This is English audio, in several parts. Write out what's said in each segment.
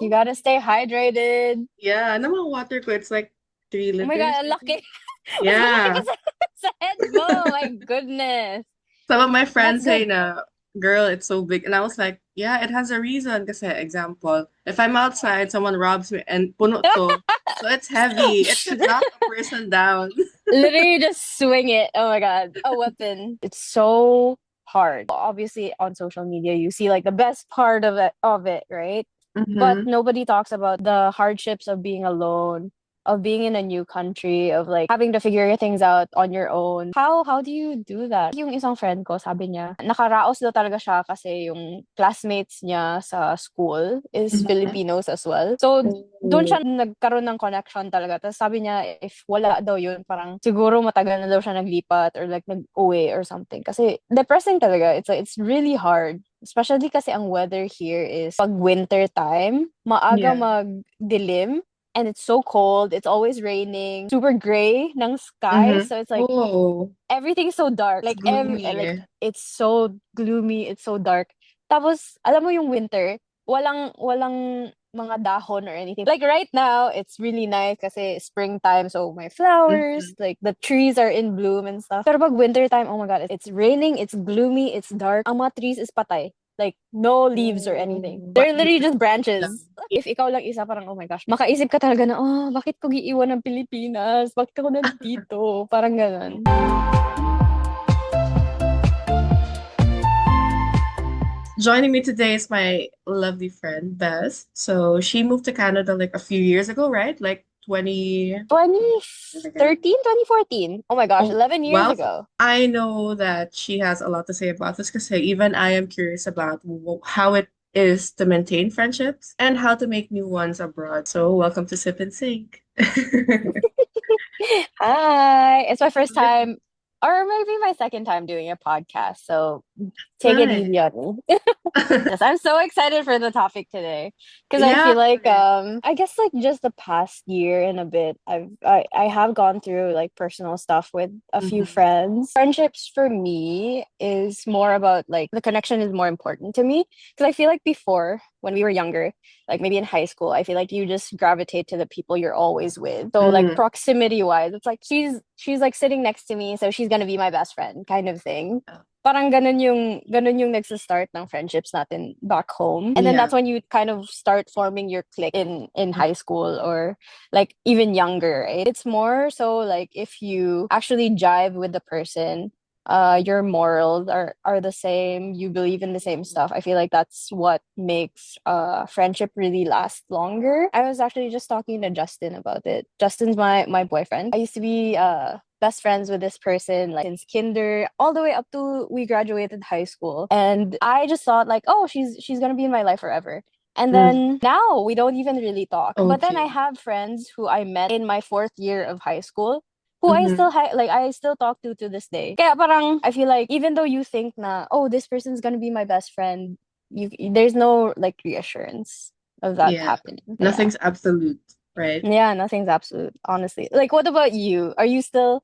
You gotta stay hydrated. Yeah, and mga water ko, it's like three Oh my liters, God, ang I laki. think. Mas malaki pa Yeah. sa head mo. My goodness. Some of my That's friends say good. na, girl, it's so big. And I was like, yeah, it has a reason. Kasi example, if I'm outside, someone robs me and puno to. So it's heavy. It could knock a person down. Literally just swing it. Oh my God. A weapon. It's so hard. Obviously on social media you see like the best part of it, right? But Mm-hmm. nobody talks about the hardships of being alone, of being in a new country, of like having to figure things out on your own. How do you do that? Yung isang friend ko, sabi niya, nakaraos daw talaga siya kasi yung classmates niya sa school is Mm-hmm. Filipinos as well. So doon Oh. siya nagkaroon ng connection talaga. Tapos sabi niya, if wala daw yun, parang siguro matagal na daw siya naglipat or like nag-uwi or something. Kasi depressing talaga. It's really hard. Especially kasi ang weather here is pag winter time, maaga Yeah. magdilim and it's so cold. It's always raining. Super gray ng sky. Mm-hmm. So it's like Oh, everything's so dark. it's Like every like gloomy. it's so gloomy, it's so dark. Tapos alam mo yung winter, walang mga dahon or anything. Like right now, it's really nice kasi springtime, so my flowers, Mm-hmm. like the trees are in bloom and stuff. Pero pag winter time, oh my God, it's raining, it's gloomy, it's dark. Ang mga trees is patay. Like, no leaves or anything. Oh, They're but you literally just just lang. branches. If ikaw lang isa, parang, oh my gosh, makaisip ka talaga na, oh, bakit ko giiwan ng Pilipinas? Bakit ako nandito? Parang ganun. Joining me today is my lovely friend, Bess. So she moved to Canada like a few years ago, right? Like 20 years ago? 2013, 2014. Oh my gosh, Oh, 11 years well, ago. I know that she has a lot to say about this because even I am curious about how it is to maintain friendships and how to make new ones abroad. So welcome to Sip and Sync. Hi. It's my first time, or maybe my second time doing a podcast. So take it Nice. easy on me. Yes, I'm so excited for the topic today because I Yeah. feel like I guess like just the past year and a bit I have gone through like personal stuff with a few Mhm. friends. Friendships for me is more about like the connection is more important to me because I feel like before when we were younger, like maybe in high school, I feel like you just gravitate to the people you're always with. So like Mm. proximity wise, it's like she's like sitting next to me, so she's gonna be my best friend kind of thing. Parang ganun yung nagsa-start ng friendships natin back home. And then Yeah. that's when you kind of start forming your clique in high school or like even younger, right? It's more so like if you actually jive with the person, your morals are the same, you believe in the same stuff. I feel like that's what makes friendship really last longer. I was actually just talking to Justin about it. Justin's my boyfriend. I used to be best friends with this person like since kinder all the way up to we graduated high school. And I just thought like, oh, she's gonna be in my life forever. And Mm. then now we don't even really talk. But then I Okay. have friends who I met in my fourth year of high school who Mm-hmm. I still talk to this day. Kaya parang I feel like even though you think na oh this person's gonna be my best friend, you there's no like reassurance of that Yeah. happening. Yeah. Nothing's absolute, right? Yeah, nothing's absolute, honestly. Like, what about you? Are you still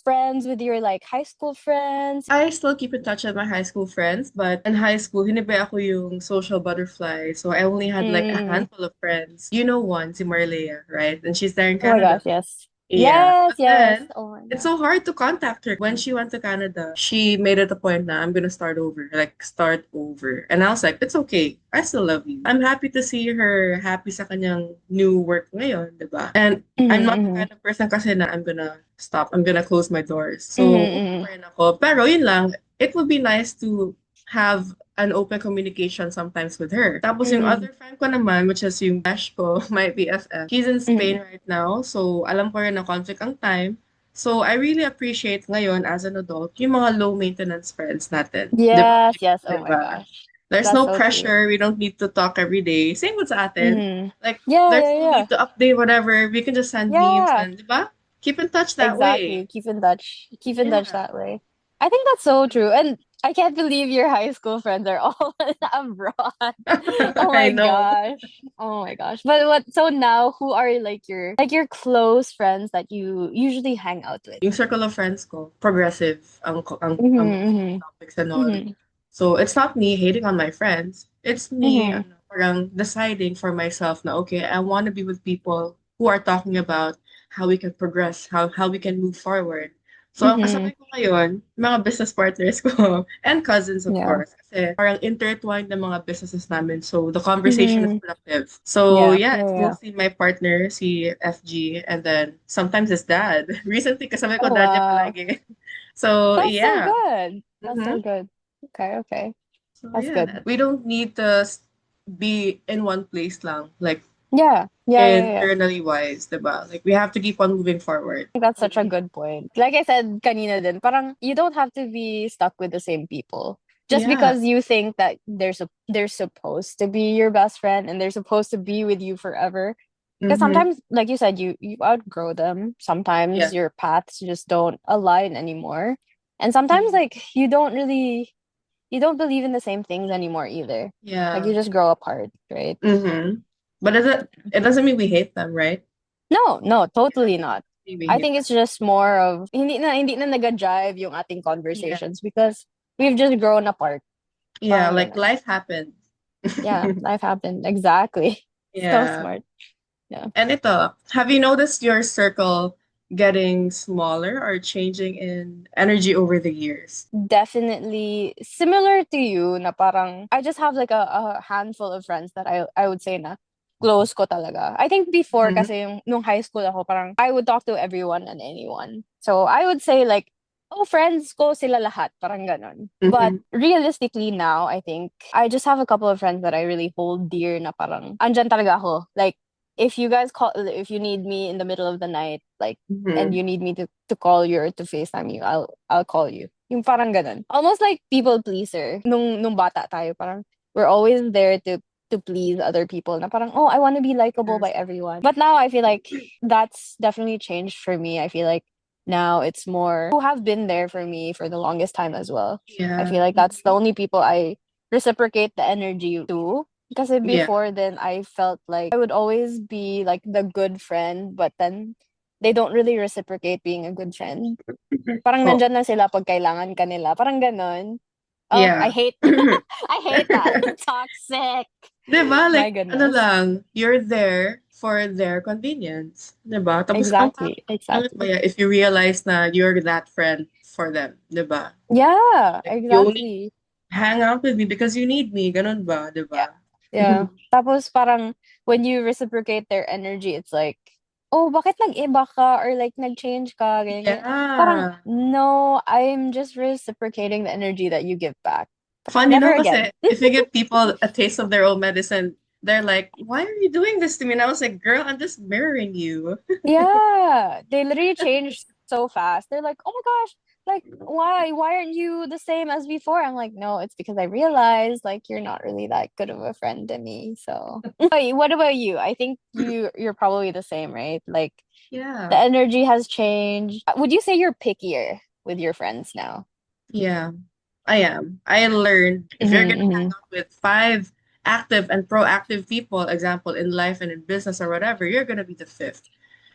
friends with your like high school friends? I still keep in touch with my high school friends, but in high school, hinibay ako yung social butterfly. So I only had like a Mm. handful of friends. You know one, si Marlea, right? And she's there in Oh my Canada. gosh, yes. Yeah. Yes, But yes. then Oh my it's God. so hard to contact her. When she went to Canada, she made it a point na I'm gonna start over, like start over. And I was like, it's okay. I still love you. I'm happy to see her happy sa kanyang new work ngayon, di ba? And I'm not the Mm-hmm, kind of person kasi na I'm gonna stop. I'm gonna close my doors. So, okay mm-hmm. pa rin ako. Pero yun lang, it would be nice to have an open communication sometimes with her. Tapos yung Mm-hmm, other friend ko naman, which is yung Besh ko, my BFF, he's in mm-hmm. Spain right now. So, alam ko rin na conflict ang time. So, I really appreciate ngayon as an adult, yung mga low maintenance friends natin. Di ba? Yes, yes. Di Oh my ba? gosh. There's That's no so true. pressure. We don't need to talk every day. Same with sa atin. Mm-hmm. Like, Yeah, there's yeah, no yeah. need to update whatever. We can just send memes Yeah. and, di ba? Keep in touch that way. Exactly. Keep in touch. Keep in touch Yeah. that way. I think that's so true. And I can't believe your high school friends are all abroad. Oh I my know. gosh. Oh my gosh. But what so now who are like your close friends that you usually hang out with? Yung circle of friends ko, progressive ang Mm-hmm, topics and all. mm-hmm, So it's not me hating on my friends. It's me mm-hmm. parang deciding for myself na, okay, I want to be with people who are talking about how we can progress, how we can move forward. So, ang Mm-hmm. kasabay ko ngayon, mga business partners ko, and cousins, of Yeah. course, kasi parang intertwined ng mga businesses namin. So, the conversation is Mm-hmm. productive. So, Yeah. yeah, Yeah. it's Yeah. mostly my partner, si FG, and then sometimes his dad. Recently, kasabay ko Oh dad niya wow. palagi. So, That's so yeah. good. That's so Mm-hmm. good. Okay, okay. So, That's yeah, good. we don't need to be in one place lang. Like, Yeah. Yeah, yeah, yeah. internally wise, diba? Like, we have to keep on moving forward. I think that's such a good point. Like I said kanina din, parang you don't have to be stuck with the same people. Just Yeah. because you think that they're supposed to be your best friend and they're supposed to be with you forever. Because Mm-hmm. sometimes, like you said, you outgrow them. Sometimes Yeah. your paths just don't align anymore. And sometimes Mhm. like you don't believe in the same things anymore either. Like Yeah. you just grow apart, right? Mm-hmm. But it doesn't mean we hate them, right? No, no, Yeah, totally it not. doesn't mean we I hate think them. it's just more of hindi na nag-drive yung ating Yeah. conversations because we've just grown apart. Yeah, Parang like ganun. life happened. Yeah, life happened. Exactly. So Yeah. smart. Yeah. And ito, have you noticed your circle getting smaller or changing in energy over the years? Definitely similar to you na parang I just have like a handful of friends that I would say na close ko talaga. I think before Mm-hmm. kasi yung nung high school ako parang I would talk to everyone and anyone. So I would say like oh friends ko sila lahat parang ganon. But Mm-hmm. realistically now I think I just have a couple of friends that I really hold dear na parang andyan talaga ako. Like if you need me in the middle of the night like and Mm-hmm. you need me to call you or to FaceTime you, I'll call you. Yung parang ganun. Almost like people pleaser. Nung bata tayo, parang we're always there to please other people. Na parang, oh, I want to be likable by Yes. everyone. But now I feel like that's definitely changed for me. I feel like now it's more who have been there for me for the longest time as well. I Yeah. feel like that's the only people I reciprocate the energy to. Kasi Yeah. before then, I felt like I would always be like the good friend, but then they don't really reciprocate being a good friend. Parang Oh, nandyan lang sila pag kailangan ka nila. Parang ganon. Oh, I yeah. hate I hate that. Toxic. 'Di ba? My Like, ano goodness. lang, you're there for their convenience. 'Di ba? Tapos, ang Exactly. pangit ba Exactly. yan if you realize na you're that friend for them. 'Di ba? Yeah, Like, you only exactly. hang out with me because you need me. Ganun ba? 'Di Yeah. ba? Yeah. Tapos parang when you reciprocate their energy, it's like, oh, bakit nag-iba ka? Or like, nag-change ka? Ganyan, ganyan. Parang, Yeah. no, I'm just reciprocating the energy that you give back. Funny, Never no? again. Kasi if you give people a taste of their own medicine, they're like, why are you doing this to me? And I was like, girl, I'm just mirroring you. Yeah, they literally changed so fast. They're like, "Oh my gosh, like why? Why aren't you the same as before?" I'm like, "No, it's because I realized like you're not really that good of a friend to me." So, wait, what about you? I think you're probably the same, right? Like the Yeah. energy has changed. Would you say you're pickier with your friends now? Yeah. I am. I learned if you're gonna hang Mm-hmm, out with five active and proactive people, example in life and in business or whatever, you're gonna be the fifth.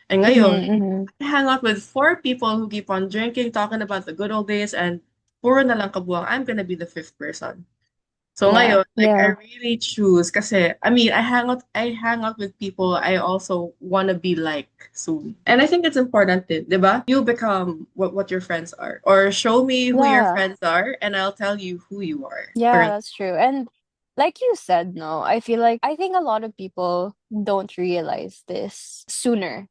And ngayon, mm-hmm, mm-hmm, I hang out with four people who keep on drinking, talking about the good old days, and puro na lang kabuang, I'm gonna be the fifth person. So yeah, ngayon, like I yeah, really choose kasi I mean I hang out with people I also wanna be like soon. And I think it's important din, 'di ba? You become what your friends are. Or show me who your yeah. friends are and I'll tell you who you are. Yeah, Parang that's true. And like you said, no, I feel like I think a lot of people don't realize this sooner.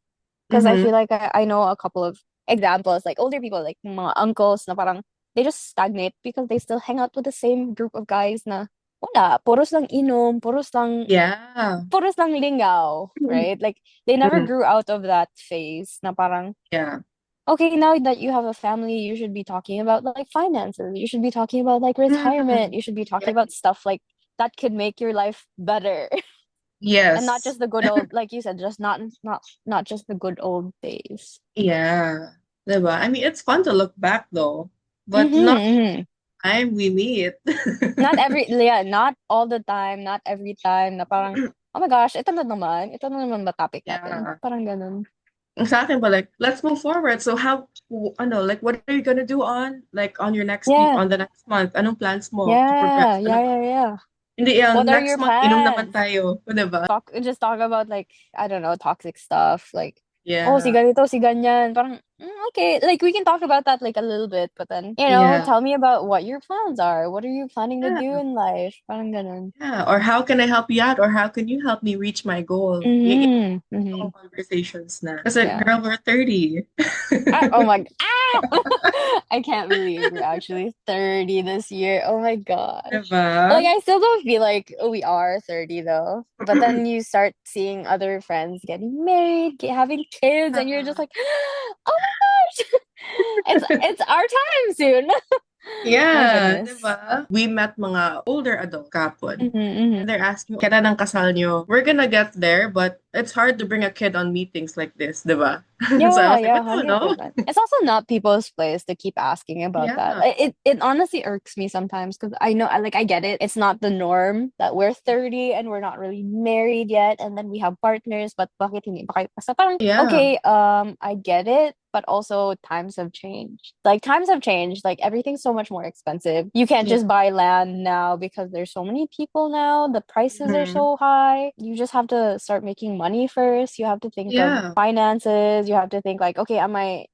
Because I mm-hmm. feel like I know a couple of examples, like older people, like mga uncles na parang they just stagnate because they still hang out with the same group of guys na wala, puros lang inom, Yeah. puros lang lingaw, right? Like they never Mhm. grew out of that phase na parang Yeah. okay, now that you have a family, you should be talking about like finances. You should be talking about like retirement. Mm. You should be talking Yeah. about stuff like that could make your life better. And not Yes. just the good old, like you said, just not just the good old days. Yeah. 'Di ba? I mean, it's fun to look back though, but Mm-hmm, not mm-hmm. time we meet. Not every, yeah, not all the time, not every time na parang, oh my gosh, ito na naman ba topic natin? Yeah. Parang ganun. Ang sa akin ba, like, let's move forward. So ano, like, what are you gonna do on your next week, Yeah, on the next month? Anong plans mo to yeah, progress? Ano yeah, ba? yeah, yeah. Hindi, What are next your month, inom naman plans? tayo. O, diba? Talk about like, I don't know, toxic stuff. Like, oh, si Yeah. ganito, si ganyan. Parang, okay, like we can talk about that like a little bit, but then, Yeah. tell me about what your plans are. What are you planning to do Yeah. in life? Parang ganun. Yeah. Or how can I help you out? Or how can you help me reach my goal? Mm-hmm. Yung Mm-hmm. conversations na. Kasi, Yeah. girl, we're 30. Oh my, I can't believe we're actually 30 this year. Oh my gosh. Diba? Like, I still don't feel like we are 30 though. But then you start seeing other friends getting married, having kids, and you're just like, oh my gosh, it's our time soon. My Yeah, di goodness. ba? We met mga older adult couple. Mm-hmm, mm-hmm. And they're asking, kailan ang kasal nyo? We're gonna get there, but it's hard to bring a kid on meetings like this, di ba? So I Yeah, was like, yeah, we don't know. 100%. It's also not people's place to keep asking about that. Yeah. It honestly irks me sometimes because I know I get it. It's not the norm that we're 30 and we're not really married yet and then we have partners, but bakit hindi pa kayo kasal? Parang, Yeah. okay, I get it, but also times have changed. Like times have changed. Like everything's so much more expensive. You can't Yeah. just buy land now because there's so many people now. The prices are Mhm. so high. You just have to start making money first. You have to think of Yeah. finances. You have to think like, okay, am I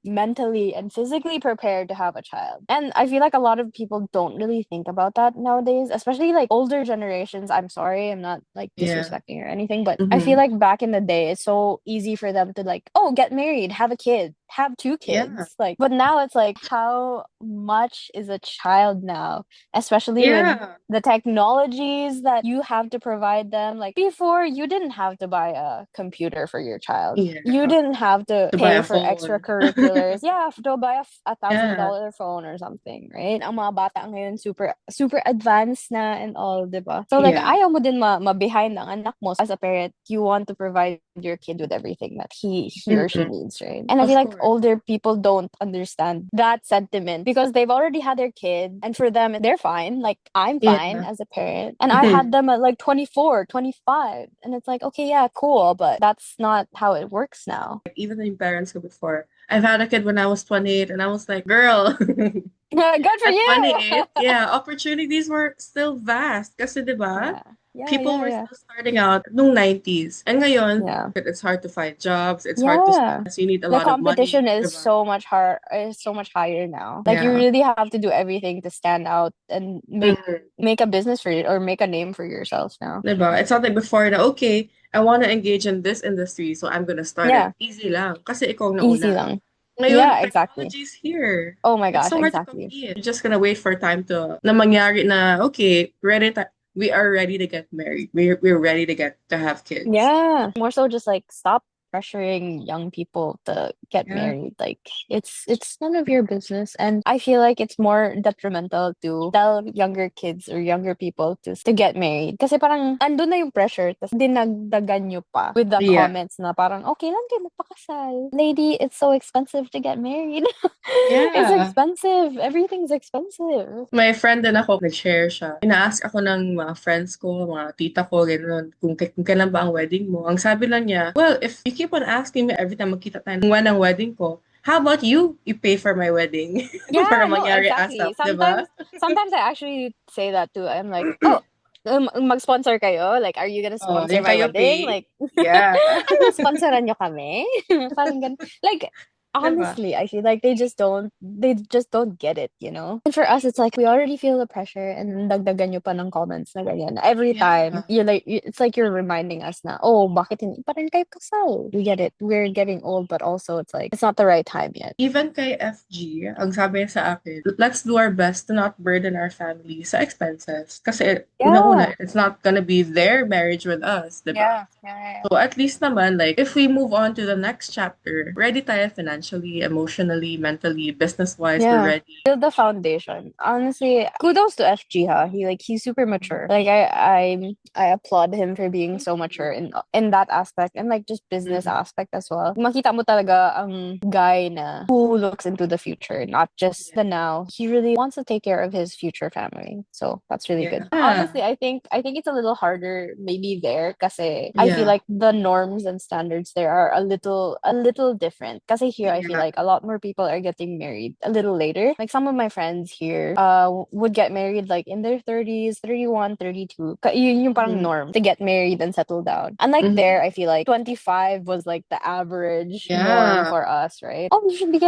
mentally and physically prepared to have a child? And I feel like a lot of people don't really think about that nowadays, especially like older generations. I'm sorry, I'm not like Yeah. disrespecting or anything, but I feel Hmm. like back in the day, it's so easy for them to like, oh, get married, have a kid, have two Yeah. kids. Like, but now it's like, how much is a child now? Especially with Yeah. the technologies that you have to provide them. Like before, you didn't have to buy a computer for your child. You Yeah. didn't have to To buy pay a for phone. extracurriculars. Yeah, to buy a thousand Yeah. dollar phone or something, right? Ang mga bata ngayon super super advanced na and all, 'di ba? So like Yeah. ayaw mo din ma-behind ang anak mo. As a parent, you want to provide your kid with everything that he or she Mhm. needs, right? And I feel Of like course. older people don't understand that sentiment because they've already had their kid and for them they're fine. Like I'm fine Yeah. as a parent. And I had them at like 24, 25. And it's like, okay, yeah, cool, but that's not how it works now. Even yung parents ko before. I've had a kid when I was 28 and I was like, girl, Good for at you. 28, yeah, opportunities were still vast. Kasi 'di ba? Yeah. Yeah, People yeah, were yeah. still starting out nung 90s. And ngayon, Yeah. it's hard to find jobs, it's hard to Yeah. study, you need a The lot of money, competition 'di is ba? so much hard is so much higher now. Like you Yeah. really have to do everything to stand out and Mhm. make a business for you or make a name for yourself now. 'Di ba? It's not like before na, okay, I want to engage in this industry, so I'm gonna start it. Yeah. Easy lang. Kasi ikaw ang Easy nauna. lang. Ngayon, Yeah, exactly. technology is here. Oh my It's gosh, so hard to exactly. compete. You're just gonna wait for time to na mangyari na okay, we are ready to get married. We're ready to get to have kids. Yeah. More so just like stop pressuring young people to get Yeah. married. Like it's none of your business. And I feel like it's more detrimental to tell younger kids or younger people to get married. Kasi parang andun na yung pressure. Tapos dinagdagan nyo pa with the Yeah. comments na parang, okay lang kayo magpakasal. Lady, it's so expensive to get married. It's Yeah. expensive. Everything's expensive. May friend din ako, nag-share siya. Ina-ask ako ng mga friends ko, mga tita ko, gano'n, kung kailan ba ang wedding mo. Ang sabi lang niya, well, if you keep on asking me every time magkita tayo kung when ang wedding ko, how about you pay for my wedding? Para Yeah, no, mangyari exactly. ASAP, di ba? Sometimes I actually say that too. I'm like, oh, mag-sponsor kayo? Like, are you gonna Oh, sponsor yung my kayo wedding? pay? Like, Yeah. ano, sponsoran nyo kami? Parang ganun. Like, Di ba? honestly, I feel like they just don't get it, you know? And for us, it's like, we already feel the pressure and dagdagan nyo pa ng comments na ganyan. Every time, Yeah. it's like you're reminding us na, oh, bakit hindi pa rin kayo kasal? We get it. We're getting old, but also it's like, it's not the right time yet. Even kay FG, ang sabi niya sa akin, let's do our best to not burden our family sa expenses. Kasi Yeah. unang-una, it's not gonna be their marriage with us, di ba? Yeah. Yeah. So at least naman, like, if we move on to the next chapter, ready tayo financially, emotionally, mentally, business-wise, we're Yeah. ready. Build the foundation. Honestly, kudos to FG, huh? He's super mature. Like I applaud him for being Thank so you. mature in that aspect and like just business Mhm. aspect as well. Makita mo talaga ang guy na who looks into the future, not just Yeah. the now. He really wants to take care of his future family. So that's really good. Yeah. Honestly, I think it's a little harder maybe there kasi I feel Yeah. like the norms and standards there are a little different. Kasi here, I feel Yeah. like a lot more people are getting married a little later. Like some of my friends here would get married like in their 30s, 31, 32. Yun yung parang Mhm. norm to get married and settle down. Unlike there, Mhm. I feel like 25 was like the average norm Yeah. for us, right? Oh, you should be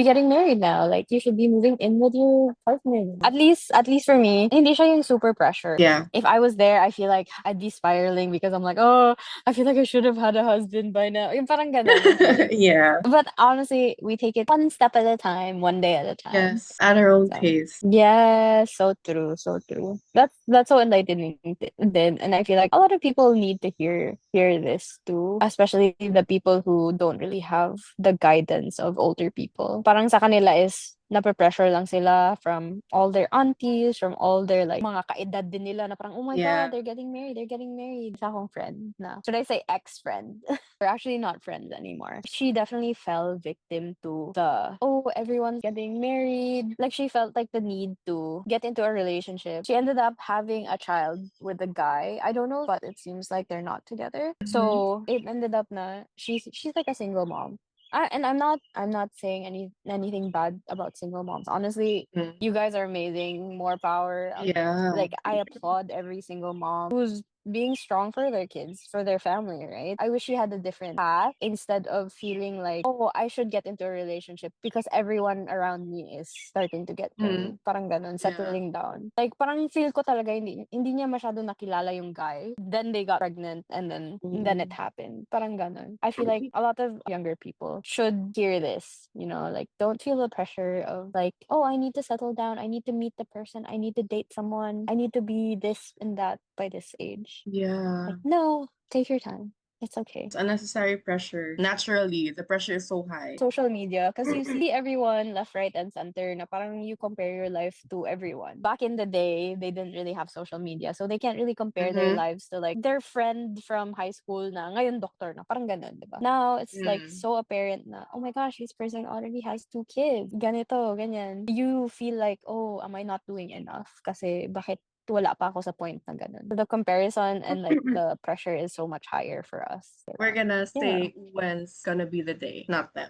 getting married now. Like you should be moving in with your partner. At least for me, hindi siya yung super pressure. Yeah. If I was there, I feel like I'd be spiraling because I'm like, oh, I feel like I should have had a husband by now. Yung parang ganon yung feeling. Yeah. But honestly, we take it one step at a time, one day at a time. Yes. At our own So pace. yeah, so true, so true. That's so enlightening then, and I feel like a lot of people need to hear this too, especially the people who don't really have the guidance of older people. Parang sa kanila is nape-pressure lang sila from all their aunties, from all their like mga kaedad din nila na parang, oh my God, Yeah. they're getting married, they're getting married. Isa akong friend na, should I say ex-friend? We're actually not friends anymore. She definitely fell victim to the, oh, everyone's getting married. Like she felt like the need to get into a relationship. She ended up having a child with a guy. I don't know, but it seems like they're not together. Mhm. So it ended up na she's like a single mom. And I'm not saying anything bad about single moms. Honestly, Mhm. you guys are amazing. More power. Yeah. Like I applaud every single mom who's being strong for their kids, for their family, right? I wish she had a different path instead of feeling like, oh, I should get into a relationship because everyone around me is starting to get Mhm. married. Parang ganun, Yeah. settling down. Like parang feel ko talaga hindi niya masyado nakilala yung guy. Then they got pregnant and then it Mhm. happened. Parang ganun. I feel like a lot of younger people should hear this, like don't feel the pressure of like, oh, I need to settle down. I need to meet the person. I need to date someone. I need to be this and that by this age. Like, Yeah. no, take your time. It's okay. It's unnecessary pressure. Naturally, the pressure is so high. Social media, because you see everyone left, right, and center na parang you compare your life to everyone. Back in the day, they didn't really have social media, so they can't really compare their Mhm. lives to like their friend from high school na ngayon doctor na, parang ganun, di ba? Now, it's like Mm. so apparent na, oh my gosh, this person already has 2 kids. Ganito, ganyan. You feel like, oh, am I not doing enough? Kasi bakit wala pa ako sa point na ganun. The comparison and like the pressure is so much higher for us. We're Diba? gonna Yeah. say when's gonna be the day, not them.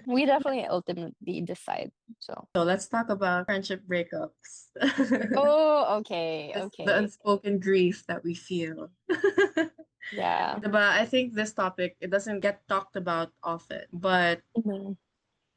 We definitely ultimately decide. So, So let's talk about friendship breakups. oh, okay, The okay. unspoken grief that we feel. Yeah. Diba, I think this topic, it doesn't get talked about often, but Mhm.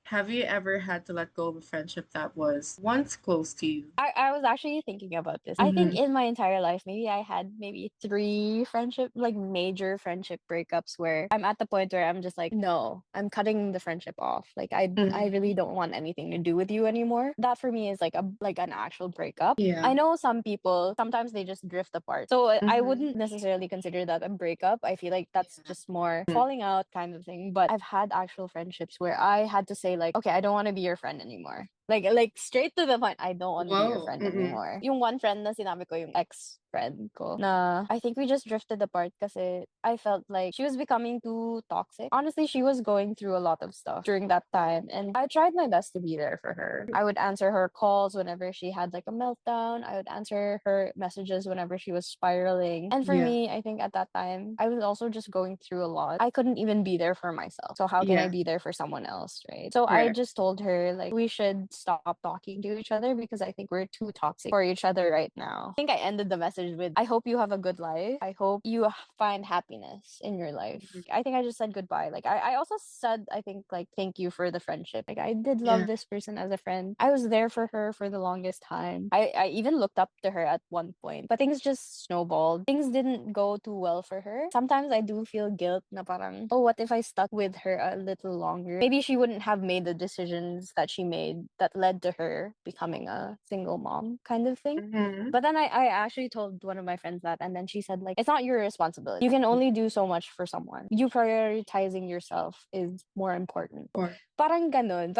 have you ever had to let go of a friendship that was once close to you? I was actually thinking about this. I think Mm-hmm. in my entire life, maybe I had maybe three friendship, like major friendship breakups where I'm at the point where I'm just like, no, I'm cutting the friendship off. Like I Mm-hmm. really don't want anything to do with you anymore. That for me is like an actual breakup. Yeah. I know some people sometimes they just drift apart. So I Mm-hmm. wouldn't necessarily consider that a breakup. I feel like that's Yeah. just more Mm. falling out kind of thing. But I've had actual friendships where I had to say like, okay, I don't want to be your friend anymore. Like straight to the point, I don't want to be your Whoa. friend Mm-mm. anymore. Yung one friend na sinabi ko, yung ex-friend ko, na I think we just drifted apart kasi I felt like she was becoming too toxic. Honestly, she was going through a lot of stuff during that time, and I tried my best to be there for her. I would answer her calls whenever she had like a meltdown. I would answer her messages whenever she was spiraling. And for Yeah. me, I think at that time, I was also just going through a lot. I couldn't even be there for myself. So how can I Yeah. be there for someone else, right? So I Correct. just told her like we should stop talking to each other because I think we're too toxic for each other right now. I think I ended the message with, I hope you have a good life. I hope you find happiness in your life. Mhm. I think I just said goodbye. Like I also said, I think like thank you for the friendship. Like I did love Yeah. this person as a friend. I was there for her for the longest time. I even looked up to her at one point. But things just snowballed. Things didn't go too well for her. Sometimes I do feel guilt na parang, oh, what if I stuck with her a little longer? Maybe she wouldn't have made the decisions that she made that led to her becoming a single mom kind of thing. Mm-hmm. But then I actually told one of my friends that, and then she said, like, it's not your responsibility. You can only do so much for someone. You prioritizing yourself is more important. Or Parang ganun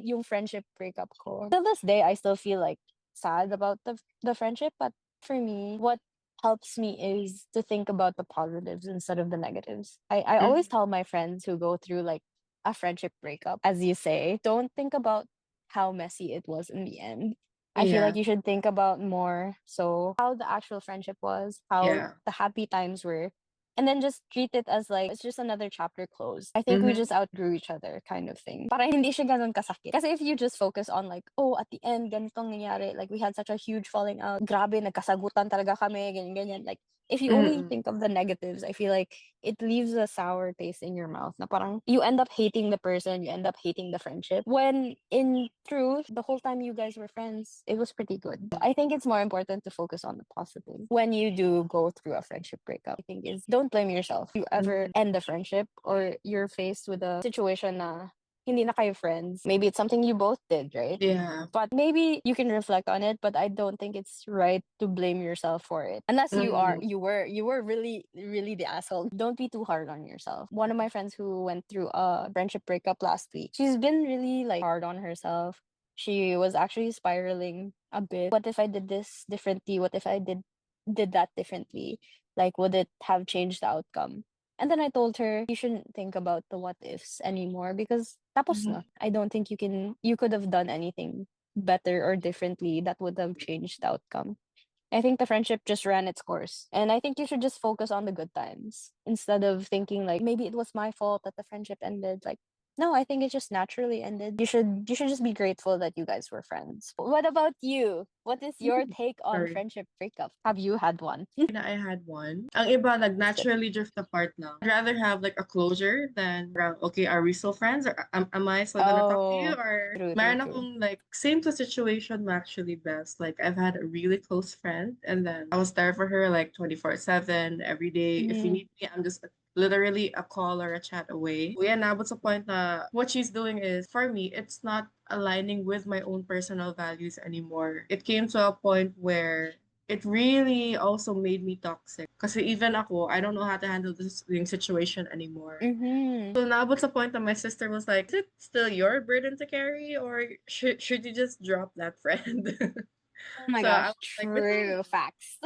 yung friendship breakup ko. Till this day, I still feel like sad about the friendship, but for me, what helps me is to think about the positives instead of the negatives. I always Mhm. tell my friends who go through like a friendship breakup, as you say, don't think about how messy it was in the end. I feel like Yeah. you should think about more so how the actual friendship was, how Yeah. the happy times were, and then just treat it as like it's just another chapter closed. I think we Mm-hmm. just outgrew each other kind of thing. Parang hindi siya ganun kasakit. Kasi if you just focus on like, oh, at the end, ganitong nangyari, like we had such a huge falling out, grabe, nagkasagutan talaga kami, ganyan, ganyan. Like, if you only Mm-mm. think of the negatives, I feel like it leaves a sour taste in your mouth. Na parang you end up hating the person, you end up hating the friendship. When in truth, the whole time you guys were friends, it was pretty good. I think it's more important to focus on the positive when you do go through a friendship breakup. I think is don't blame yourself. If you ever Mm-hmm. end the friendship or you're faced with a situation na hindi na kayo friends, maybe it's something you both did, right? Yeah. But maybe you can reflect on it, but I don't think it's right to blame yourself for it. Unless Mm-hmm. you were really, really the asshole. Don't be too hard on yourself. One of my friends who went through a friendship breakup last week, she's been really like hard on herself. She was actually spiraling a bit. What if I did this differently? What if I did that differently? Like, would it have changed the outcome? And then I told her you shouldn't think about the what ifs anymore because tapos na. Mm-hmm. I don't think you could have done anything better or differently that would have changed the outcome. I think the friendship just ran its course. And I think you should just focus on the good times instead of thinking like maybe it was my fault that the friendship ended. Like no, I think it just naturally ended. You should just be grateful that you guys were friends. What about you? What is your take on Sorry. friendship breakup? Have you had one? Na I had one. Ang iba, That's good. nag-naturally drift apart now. I'd rather have like a closure than, okay, are we still friends? Or am I still gonna talk to you? Oh, Or true, true, meron true. akong like, same to situation mo actually, Best. Like, I've had a really close friend and then I was there for her like 24/7 every day. If you Mm-hmm. need me, I'm just literally a call or a chat away. Kuya, naabot sa point na what she's doing is, for me, it's not aligning with my own personal values anymore. It came to a point where it really also made me toxic. Kasi even ako, I don't know how to handle this yung situation anymore. Mm-hmm. So naabot sa point that my sister was like, is it still your burden to carry or should you just drop that friend? Oh my So I gosh, was like, with true facts.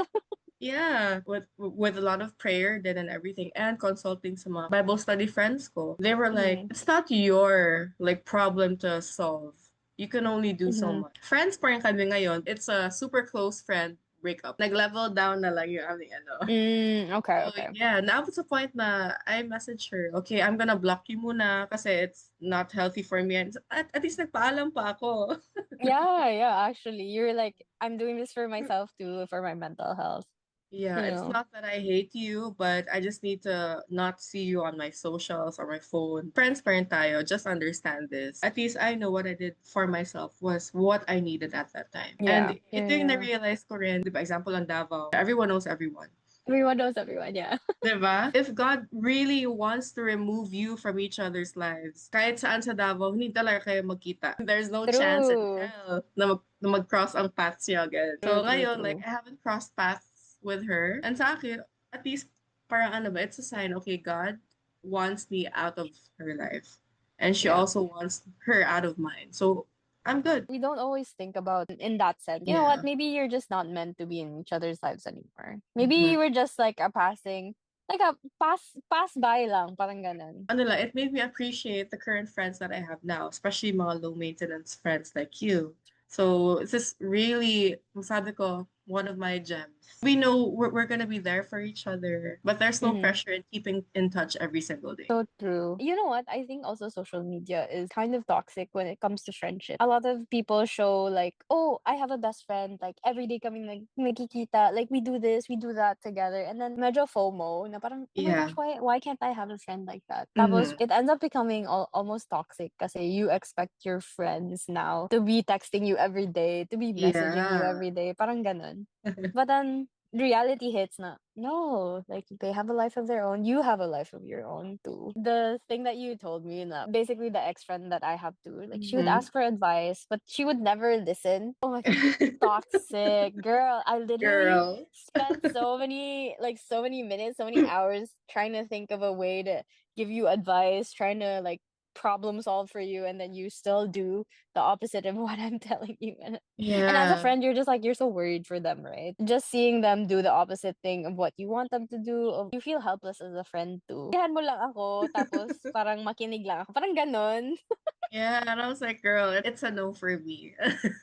yeah, with a lot of prayer then and everything and consulting sa mga Bible study friends ko. They were like, Mm-hmm. it's not your like problem to solve. You can only do so Mm-hmm. much. Friends pa rin kami ngayon. It's a super close friend breakup. Nag-level down na lang yung aming ano. Mm, okay, So okay. yeah, naabot sa point na I messaged her, okay, I'm gonna block you muna kasi it's not healthy for me. And at least nagpaalam pa ako. Yeah, yeah, actually. You're like, I'm doing this for myself too, for my mental health, Yeah, you it's know. not that I hate you, but I just need to not see you on my socials or my phone. Friends pa rin tayo, just understand this. At least I know what I did for myself was what I needed at that time. Yeah, And yeah, ito yung yeah. na-realize ko rin, di ba, example on Davao, everyone knows everyone. Everyone knows everyone, yeah. Di ba? If God really wants to remove you from each other's lives, kahit saan sa Davao, hindi talaga kayo magkita. There's no chance in True. hell na mag-cross ang paths niyo again. True, So true, ngayon, like, true. I haven't crossed paths with her. And sa akin, at least, parang ano ba, it's a sign, okay, God wants me out of her life. And she Yeah. also wants her out of mine. So, I'm good. We don't always think about in that sense. You know what? Yeah. Maybe you're just not meant to be in each other's lives anymore. Maybe Mhm. you were just like a passing, like a pass by lang, parang ganun. Ano lang, it made me appreciate the current friends that I have now, especially mga low maintenance friends like you. So it's just really, sabi ko, one of my gems. We know we're gonna be there for each other, but there's no Mm-hmm. pressure in keeping in touch every single day. So true. You know what? I think also social media is kind of toxic when it comes to friendship. A lot of people show like, oh, I have a best friend. Like every day kami nagkikita. Like we do this, we do that together. And then medyo FOMO na parang, oh my gosh, Yeah. why can't I have a friend like that? Tapos Mm-hmm. it ends up becoming almost toxic kasi you expect your friends now to be texting you every day, to be messaging you Yeah. every day. Parang ganun. But then reality hits na no, like they have a life of their own, you have a life of your own too. The thing that you told me na basically the ex-friend that I have too, like she would Mm-hmm. ask for advice but she would never listen. Oh my god, toxic girl. I literally Girl. spent so many minutes, so many hours trying to think of a way to give you advice, trying to like problem solve for you, and then you still do the opposite of what I'm telling you. And as a Yeah. friend, you're just like, you're so worried for them, right? Just seeing them do the opposite thing of what you want them to do, you feel helpless as a friend too. Kailan mo lang ako, tapos parang makinig lang ako. Parang ganon. Yeah, and I was like, girl, it's a no for me.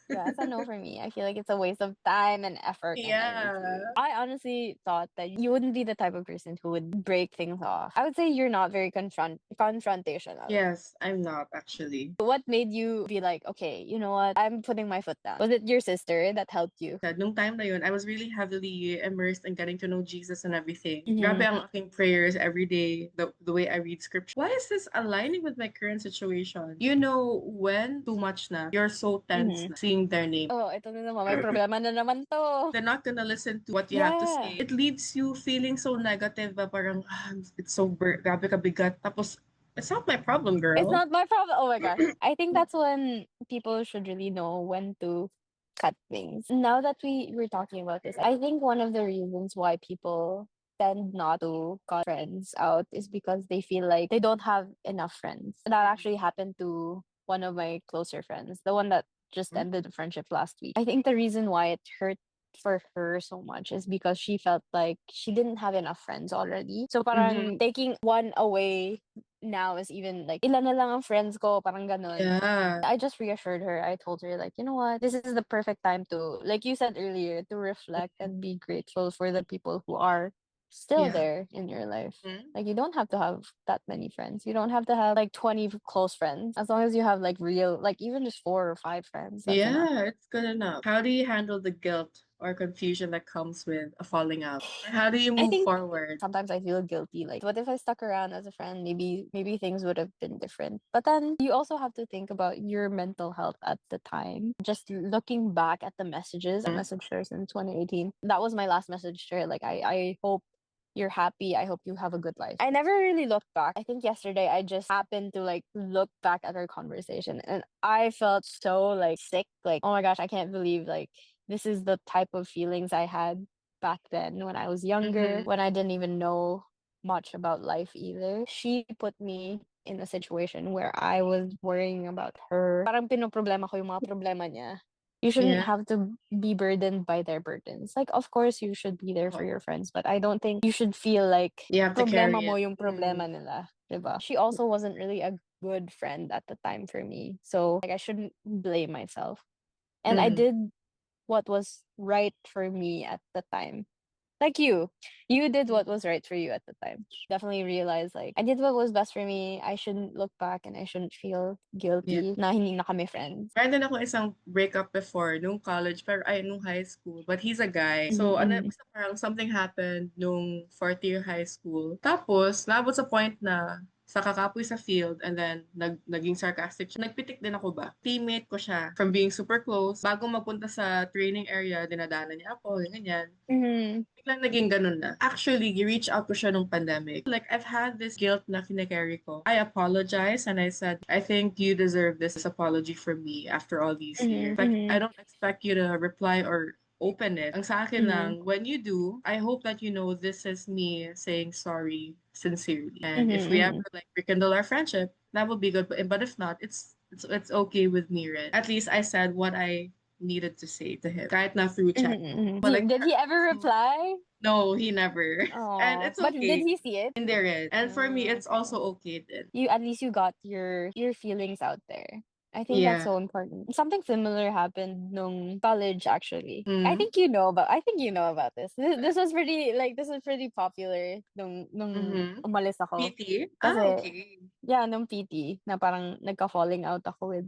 Yeah, it's a no for me. I feel like it's a waste of time and effort and energy. Yeah. I honestly thought that you wouldn't be the type of person who would break things off. I would say you're not very confrontational. Yes, I'm not actually. What made you be like, okay, you know what? I'm putting my foot down. Was it your sister that helped you? Nung time na yun, I was really heavily immersed in getting to know Jesus and everything. Grabe Mm-hmm. ang aking prayers every day, the way I read scripture. Why is this aligning with my current situation? You know, when too much na, you're so tense Mm-hmm. na seeing their name. Oh, ito na naman. May problema na naman to. They're not gonna listen to what you have to Yeah. say. It leaves you feeling so negative, parang, it's so grabe kabigat. Tapos, it's not my problem, It's girl. not my problem. Oh my gosh. I think that's when people should really know when to cut things. Now that we were talking about this, I think one of the reasons why people tend not to cut friends out is because they feel like they don't have enough friends. That actually happened to one of my closer friends, the one that just ended the friendship last week. I think the reason why it hurt for her so much is because she felt like she didn't have enough friends already. So Mm-hmm. parang taking one away now is even like, ilan na lang ang friends ko, parang ganon. Yeah. I just reassured her. I told her, like, you know what? This is the perfect time to, like you said earlier, to reflect and be grateful for the people who are still Yeah. there in your life. Mhm. Like, you don't have to have that many friends. You don't have to have like 20 close friends. As long as you have like real, like even just 4 or 5 friends, that's enough. Yeah, it's good enough. How do you handle the guilt or confusion that comes with a falling out? Or how do you I move think forward? sometimes I feel guilty. Like, what if I stuck around as a friend? Maybe things would have been different. But then you also have to think about your mental health at the time. Just looking back at the messages I Mhm. messaged her since 2018. That was my last message to her. Like, I hope you're happy. I hope you have a good life. I never really looked back. I think yesterday I just happened to like look back at our conversation and I felt so like sick. Like, oh my gosh, I can't believe like this is the type of feelings I had back then when I was younger, Mhm. when I didn't even know much about life either. She put me in a situation where I was worrying about her. Parang pinoproblema ko yung mga problema niya. You shouldn't Yeah. have to be burdened by their burdens. Like, of course, you should be there for Oh, your friends, but I don't think you should feel like you have to problema carry mo it. yung problema nila, diba? She also wasn't really a good friend at the time for me. So, like, I shouldn't blame myself. And I Mm-hmm. did what was right for me at the time. Like you did what was right for you at the time. Definitely realized like I did what was best for me. I shouldn't look back and I shouldn't feel Yeah. guilty na hindi na kami friends. Meron din ako isang breakup before, nung college, pero ay, nung high school. But he's a guy. So, ano, Mm-hmm. basta parang something happened nung fourth year high school. Tapos, naabot sa point na sa kakapoy sa field and then naging sarcastic siya. Nagpitik din ako ba? Teammate ko siya from being super close. Bago mapunta sa training area, dinadaanan niya ako, ganyan. Mm-hmm. Biglang naging ganun na. Actually, reach out ko siya nung pandemic. Like, I've had this guilt na kinakarry ko. I apologized and I said, I think you deserve this apology from me after all these years. Like, I Mm-hmm. don't expect you to reply or open it. Ang sa akin Mm-hmm. lang, when you do, I hope that you know this is me saying sorry sincerely. And if we ever Mm-hmm. like rekindle our friendship, that would be good. But if not, it's okay with me, right? At least I said what I needed to say to him. Kahit na through chat. Mm-hmm. But like Did he ever so reply? no, he never. And Oh, it's but did okay. he see it? In there is. And for me, Oh, it's okay. also okay then. You at least you got your feelings out there. I think that's Yeah. so important. Something similar happened nung college actually. Mm. I think you know about this. This was pretty like this was pretty popular nung Mm-hmm. umalis ako. PT? Ah, Kasi okay. yeah, nung PT na parang nagka-falling out ako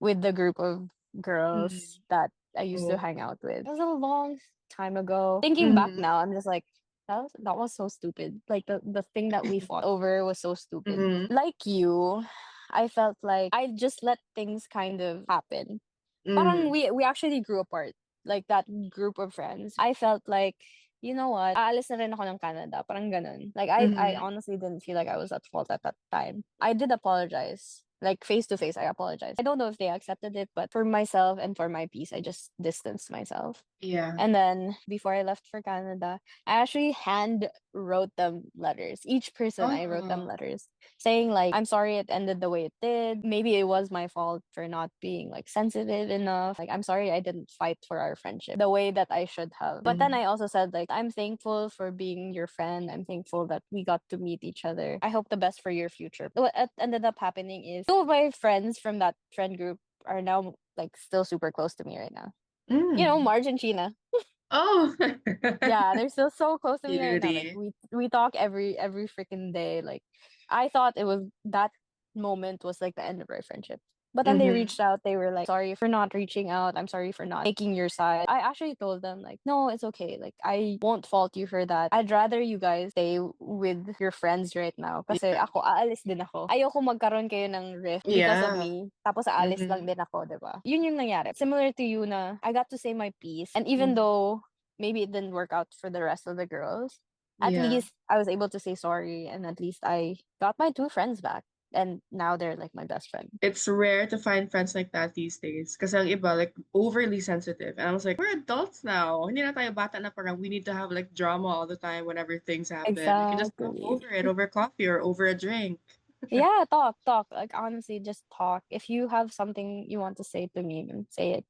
with the group of Mm-hmm. girls that I used to Oh. hang out with. It was a long time ago. Thinking back Mm-hmm. now, I'm just like, that was so stupid. Like the thing that we fought over was so stupid. Mm-hmm. Like you, I felt like I just let things kind of happen. Parang Mm-hmm. we actually grew apart. Like that group of friends. I felt like, you know what? Aalis na rin ako ng Canada. Parang ganun. Like I Mm-hmm. honestly didn't feel like I was at fault at that time. I did apologize. Like face to face, I apologized. I don't know if they accepted it, but for myself and for my peace, I just distanced myself. Yeah. And then before I left for Canada, I actually hand wrote them letters. Each person I wrote them Oh. letters saying like I'm sorry it ended the way it did. Maybe it was my fault for not being like sensitive enough. Like I'm sorry I didn't fight for our friendship the way that I should have. But then Mm-hmm. I also said like I'm thankful for being your friend. I'm thankful that we got to meet each other. I hope the best for your future. What ended up happening is Two of my friends from that friend group are now like still super close to me right now. You know, Mm. Marge and Sheena. Oh, Yeah, they're still so close to me right now. Like cutie. we talk every freaking day. Like I thought it was that moment was like the end of our friendship. But then they Mm-hmm. reached out. They were like, "Sorry for not reaching out. I'm sorry for not taking your side." I actually told them like, "No, it's okay. Like I won't fault you for that. I'd rather you guys stay with your friends right now kasi Yeah. ako aalis din ako. Ayoko magkaroon kayo ng rift because of Yeah. me. Tapos aalis lang Mm-hmm. din ako, 'di ba?" Yun yung nangyari. Similar to you na I got to say my piece. And even Mm-hmm. though maybe it didn't work out for the rest of the girls. At Yeah. least I was able to say sorry, and at least I got my two friends back. And now they're like my best friend. It's rare to find friends like that these days. Kasi ang iba, like, overly sensitive. And I was like, we're adults now. Hindi na tayo bata na parang we need to have, like, drama all the time whenever things happen. We can just talk Exactly. over it, over coffee or over a drink. Yeah, talk, talk. Like honestly, just talk. If you have something you want to say to me, then say it.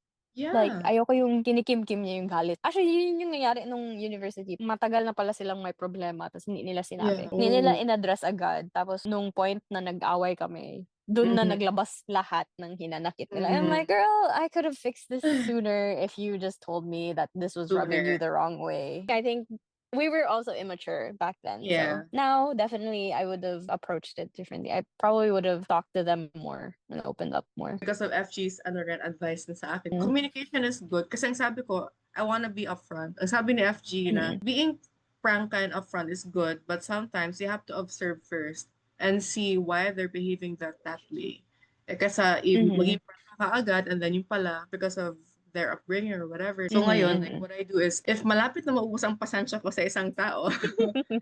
Like, Yeah. ayoko yung kinikim-kim niya yung galit. Actually, yun yung nangyari nung university. Matagal na pala silang may problema, tapos hindi nila Yeah. sinabi. Hindi nila Oh. inaddress agad. Tapos, nung point na nag-away kami, dun na Mm-hmm. naglabas lahat ng hinanakit nila. And I'm Mm-hmm. like, girl, I could have fixed this sooner if you just told me that this was rubbing you Sooner. the wrong way. I think we were also immature back then. So Yeah. now, definitely, I would have approached it differently. I probably would have talked to them more and opened up more. Because of FG's ano rin, advice na sa akin. Mm-hmm. Communication is good. Kasi ang sabi ko, I wanna be upfront. Ang sabi ni FG na, being frank and upfront is good, but sometimes you have to observe first and see why they're behaving that way. Eh, kasi Mm-hmm. maging frank ka agad and then yung pala, because of their upbringing or whatever. So ngayon, like Mm-hmm. what I do is, if malapit na maubos ang pasensya ko sa isang tao,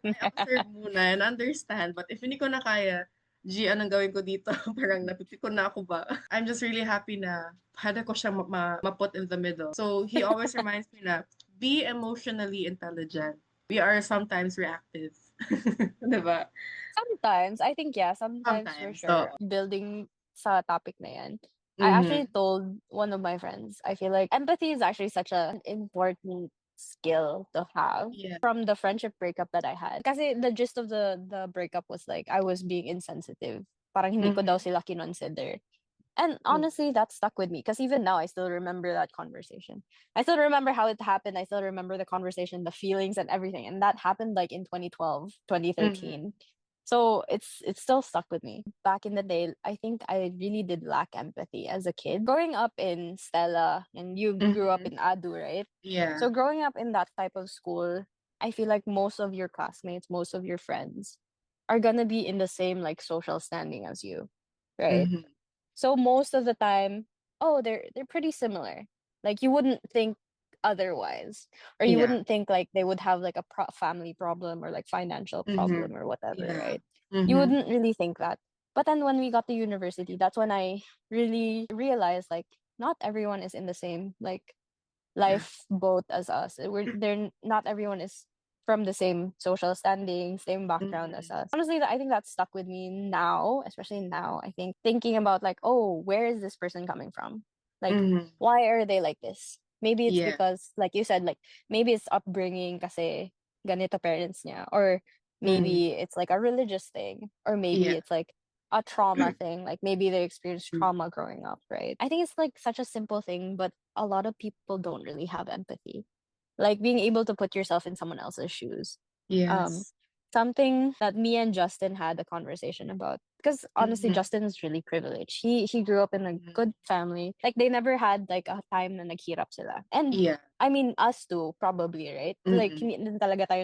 I observe muna and understand. But if hindi ko na kaya, G, anong gawin ko dito? Parang napipikon na ako ba? I'm just really happy na hada ko siya ma-put in the middle. So he always reminds me na be emotionally intelligent. We are sometimes reactive. Diba? Sometimes, I think, yeah, sometimes for Sometimes. sure. So, Building sa topic na yan. I actually mm-hmm. told one of my friends, I feel like empathy is actually such an important skill to have Yeah. from the friendship breakup that I had. Kasi the gist of the breakup was like, I was being insensitive. Parang hindi ko daw Mm-hmm. sila kinonsider. And Oh. honestly, that stuck with me because even now, I still remember that conversation. I still remember how it happened. I still remember the conversation, the feelings, and everything. And that happened like in 2012, Mm-hmm. 2013. So it's still stuck with me. Back in the day, I think I really did lack empathy as a kid. Growing up in Stella, and you grew up Mm-hmm. in Adu, right? Yeah. So growing up in that type of school, I feel like most of your classmates, most of your friends are gonna be in the same like social standing as you, right? Mm-hmm. So most of the time, oh, they're pretty similar. Like you wouldn't think otherwise, or you Yeah. wouldn't think like they would have like a family problem or like financial Mm-hmm. problem or whatever, Yeah. right? You Mm-hmm. wouldn't really think that. But then when we got to university, that's when I really realized like not everyone is in the same like Yeah. life boat as us. They're not everyone is from the same social standing, same background as Mm-hmm. us. Honestly, I think that stuck with me now, especially now. I think thinking about like, oh, where is this person coming from? Like, Mm-hmm. why are they like this? Maybe it's Yeah. because, like you said, like maybe it's upbringing kasi ganito parents niya, or Mm-hmm. maybe it's like a religious thing, or maybe Yeah. it's like a trauma thing. Like maybe they experienced trauma growing up, right? I think it's like such a simple thing, but a lot of people don't really have empathy. Like being able to put yourself in someone else's shoes. Um, Yes. something that me and Justin had a conversation about. Because honestly, Mm-hmm. Justin is really privileged. He grew up in a Mm-hmm. good family. Like they never had like a time na naghirap sila. And Yeah. I mean us too, probably, right? Like Mm-hmm. hindi din talaga tayo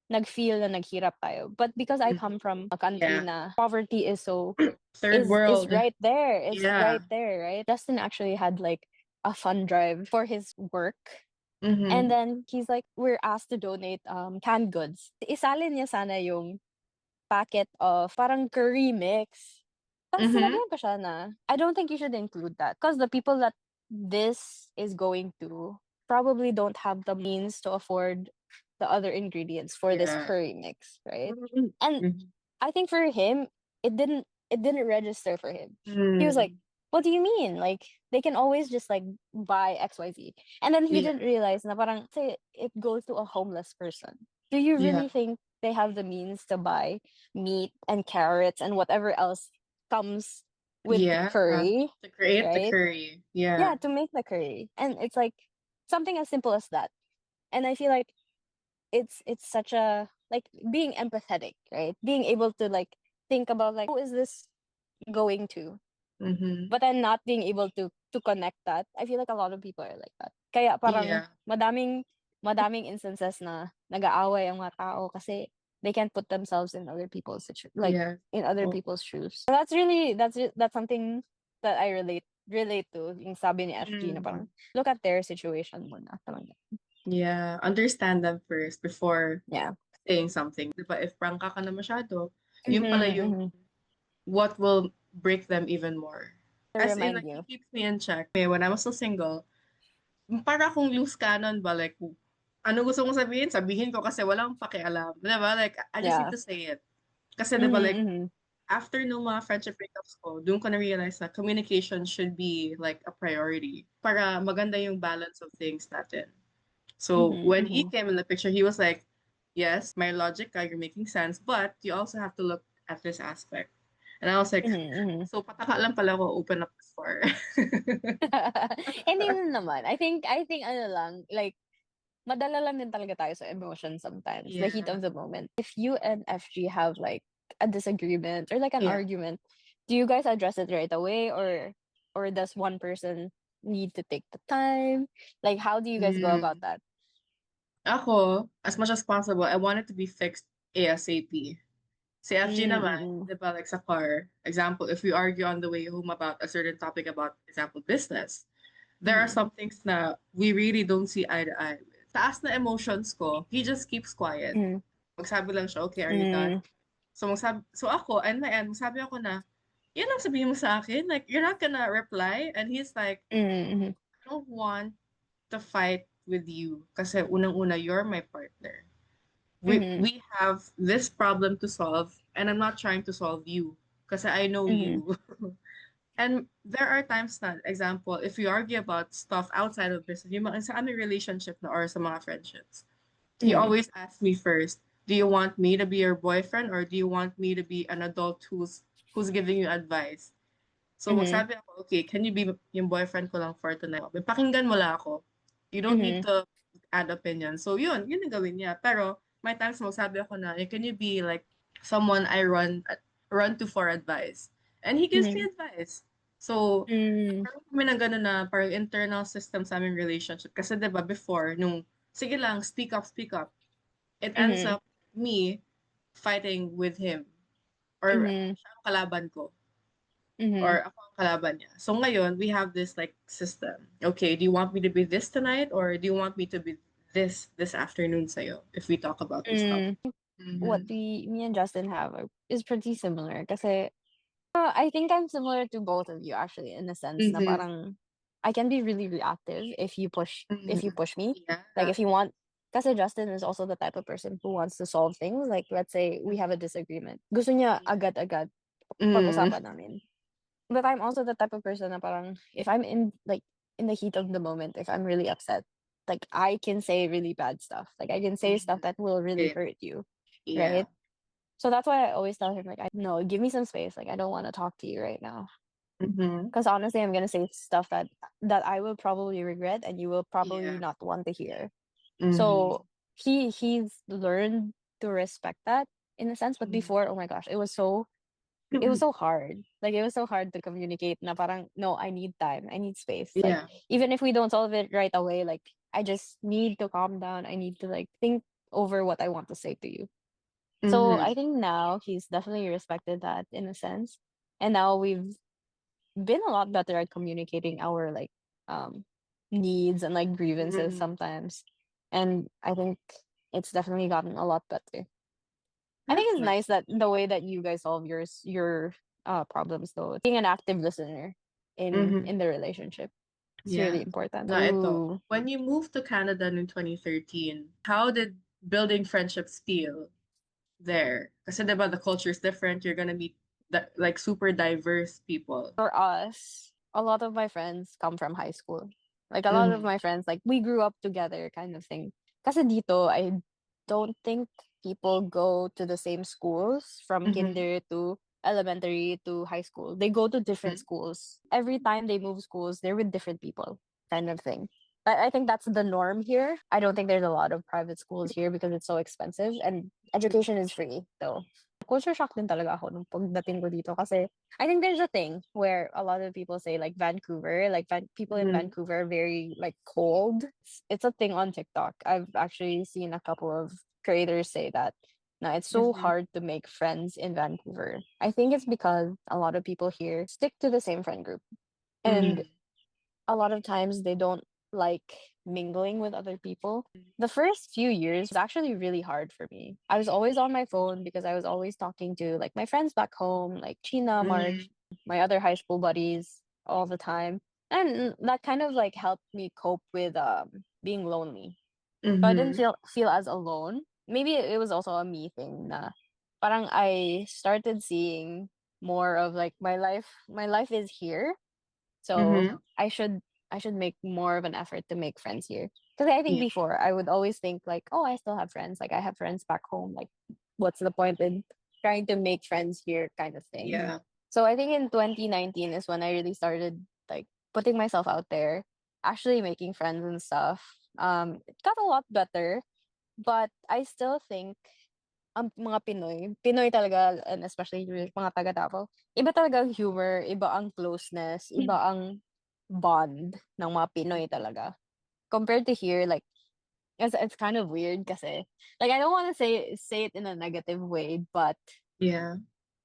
nag-feel na naghirap tayo. But because I Mm-hmm. come from a country Yeah. na poverty is so Third is world. right there. Is right Yeah. there, right? Justin actually had like a fun drive for his work. And Mm-hmm. then he's like, we're asked to donate canned goods. Isalin niya sana yung packet of parang curry mix. Tapos Mm-hmm. sinabihan ko siya na, I don't think you should include that. Because the people that this is going to probably don't have the means to afford the other ingredients for this Yeah. curry mix, right? And Mm-hmm. I think for him, it didn't register for him. He was like, Mm. "What do you mean? Like they can always just like buy XYZ." And then he Yeah. didn't realize na parang say it goes to a homeless person. Do you Yeah. really think they have the means to buy meat and carrots and whatever else comes with Yeah. curry, To create the right? curry. Yeah, Yeah. to make the curry. And it's like something as simple as that. And I feel like it's such a like being empathetic, right? Being able to like think about like, who is this going to? Mm-hmm. But then not being able to connect that. I feel like a lot of people are like that. Kaya parang Yeah. madaming instances na nag-aaway ang mga tao kasi they can't put themselves in other people's like Yeah. in other Oh. people's shoes. So that's really that's something that I relate to yung sabi ni FG na Mm. parang look at their situation muna. Parang, Yeah. Understand them first before yeah. saying something. Diba? If prangka ka na masyado, yun pala Mm-hmm, yung mm-hmm. what will break them even more. To As in, remind like, he you. keeps me in check. When I was still single, para akong loose cannon ba? Like, ano gusto mong sabihin? Sabihin ko kasi walang pakialam. Diba? Like, I just need Yeah. to say it. Kasi diba, Mm-hmm, like, mm-hmm. after nung mga friendship breakups ko, doon ko na-realize na communication should be, like, a priority. Para maganda yung balance of things natin. So, Mm-hmm, when he mm-hmm. came in the picture, he was like, yes, my logic, you're making sense, but you also have to look at this aspect. And I was like, Mm-hmm, mm-hmm. so pataka lang pala ako open up before. Hindi na naman. I think ano lang, like madala lang din talaga tayo sa emotion sometimes, the heat Yeah. of the moment. If you and FG have like a disagreement or like an Yeah. argument, do you guys address it right away or does one person need to take the time? Like how do you guys go about Mm. that? Ako, as much as possible, I want it to be fixed ASAP. Si FG naman, Mm-mm. di ba, like sa car, example, if we argue on the way home about a certain topic about, example, business, there are Mm-mm. some things na we really don't see eye to eye with. Taas na emotions ko, he just keeps quiet. Mm-mm. Magsabi lang siya, okay, are you done? Mm-mm. So ako, and my end, magsabi ako na, yan ang sabihin mo sa akin? Like, you're not gonna reply? And he's like, Mm-mm. I don't want to fight with you kasi unang-una, you're my partner. We Mm-mm. we have this problem to solve and I'm not trying to solve you kasi I know Mm-mm. you. And there are times na, example, if we argue about stuff outside of business, yung mga sa aming relationship na or sa mga friendships, he Mm-mm. always asks me first, do you want me to be your boyfriend or do you want me to be an adult who's giving you advice? So Mm-mm. magsabi ako, okay, can you be yung boyfriend ko lang for tonight? Pakinggan mo lang ako. You don't need Mm-mm. to add opinion. So yun ang gawin niya. Pero may times magsabi ako na, can you be like someone I run to for advice? And he gives me Mm-mm. advice. So, Mm-mm. nagkaroon kami ng gano'n na parang internal system sa aming relationship. Kasi 'di ba before, nung sige lang, speak up, it ends Mm-mm. up me fighting with him. Or Mm-mm. siya ang kalaban ko. Mm-mm. Or ako ang kalaban niya. So ngayon, we have this like system. Okay, do you want me to be this tonight or do you want me to be this afternoon sa'yo if we talk about this topic? Mm. What Mm-hmm. me and Justin have is pretty similar kasi I think I'm similar to both of you actually in a sense na Mm-hmm. parang I can be really reactive if you Mm-hmm. push me. Like Yeah. if you want kasi Justin is also the type of person who wants to solve things. Like let's say we have a disagreement. Gusto niya Yeah. agad-agad Mm-hmm. pag-usapan namin. But I'm also the type of person na parang if I'm in like in the heat of the moment, if I'm really upset, like I can say really bad stuff. Like I can say stuff Mm-hmm. that will really Same. hurt you, Yeah. right? So that's why I always tell him like, no, give me some space. Like I don't want to talk to you right now. Mm-hmm. Because honestly, I'm gonna say stuff that I will probably regret and you will probably Yeah. not want to hear. Mm-hmm. So he's learned to respect that in a sense. But before, oh my gosh, it was so hard. Like it was so hard to communicate na parang no, I need time. I need space. Like Yeah. even if we don't solve it right away, like I just need to calm down. I need to like think over what I want to say to you. So Mm-hmm. I think now he's definitely respected that in a sense. And now we've been a lot better at communicating our like um needs and like grievances Mm-hmm. sometimes. And I think it's definitely gotten a lot better. I think it's Perfect. nice that the way that you guys solve your problems though. Being an active listener in Mm-hmm. the relationship. It's really Yeah. important. Na ito, Ooh. when you moved to Canada in 2013, how did building friendships feel there? Kasi diba the culture is different. You're gonna meet like super diverse people. For us, a lot of my friends come from high school. Like a lot of Mm-hmm. my friends, like we grew up together kind of thing. Kasi dito, I don't think people go to the same schools from Mm-hmm. kinder to elementary to high school. They go to different Mhm. schools. Every time they move schools, they're with different people, kind of thing. I think that's the norm here. I don't think there's a lot of private schools here because it's so expensive and education is free. So, culture shock din talaga ako nung pagdating ko dito kasi I think there's a thing where a lot of people say like Vancouver, like people in Mhm. Vancouver are very like cold. It's a thing on TikTok. I've actually seen a couple of creators say that. Now, it's so Mhm. hard to make friends in Vancouver. I think it's because a lot of people here stick to the same friend group. And Mhm. a lot of times they don't like mingling with other people. The first few years was actually really hard for me. I was always on my phone because I was always talking to like my friends back home, like China, Marge, Mhm. my other high school buddies all the time. And that kind of like helped me cope with being lonely. So I didn't Mhm. feel as alone. Maybe it was also a me thing na parang I started seeing more of like my life is here, so Mhm. I should make more of an effort to make friends here. Because I think Yeah. before I would always think like, oh, I still have friends. Like I have friends back home. Like, what's the point in trying to make friends here kind of thing. Yeah. So I think in 2019 is when I really started like putting myself out there, actually making friends and stuff. It got a lot better, but I still think ang mga Pinoy talaga, and especially yung mga taga Davao, iba talaga ang humor, iba ang closeness, iba ang bond ng mga Pinoy talaga. Compared to here, like, it's kind of weird kasi, like, I don't want to say it in a negative way, but Yeah.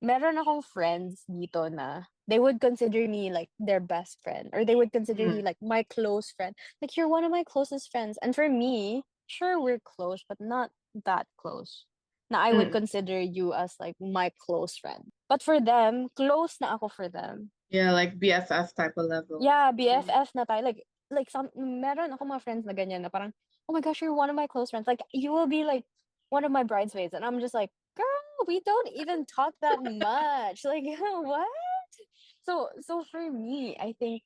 meron akong friends dito na they would consider me like their best friend or they would consider me Mhm. like my close friend. Like you're one of my closest friends. And for me, sure we're close, but not that close. Now I would Mm. consider you as like my close friend. But for them, close na ako for them. Yeah, like BFF type of level. Yeah, Mhm. BFF na tayo. Like some meron ako mga friends na ganyan na parang, oh my gosh, you're one of my close friends. Like you will be like one of my bridesmaids. And I'm just like, girl, we don't even talk that much. Like what? So for me, I think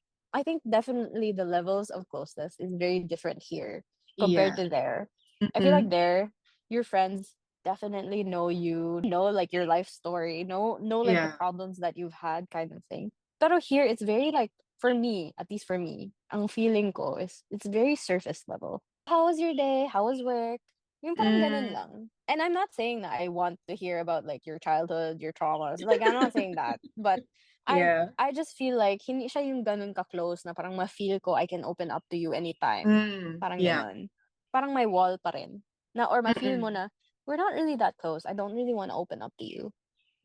definitely the levels of closeness is very different here compared Yeah. to there. I feel like Mhm. there, your friends definitely know you, know like your life story, know like the Yeah. problems that you've had kind of thing. Pero here it's very like for me, at least for me, ang feeling ko is it's very surface level. How was your day? How was work? Yung parang ganun Mm. lang. And I'm not saying that I want to hear about like your childhood, your traumas. Like I'm not saying that. But I Yeah. I just feel like hindi siya yung ganun ka-close na parang ma-feel ko I can open up to you anytime. Mm. Parang Yeah. ganun. Parang may wall pa rin. Na or ma-feel mo Mm-mm. na we're not really that close. I don't really want to open up to you.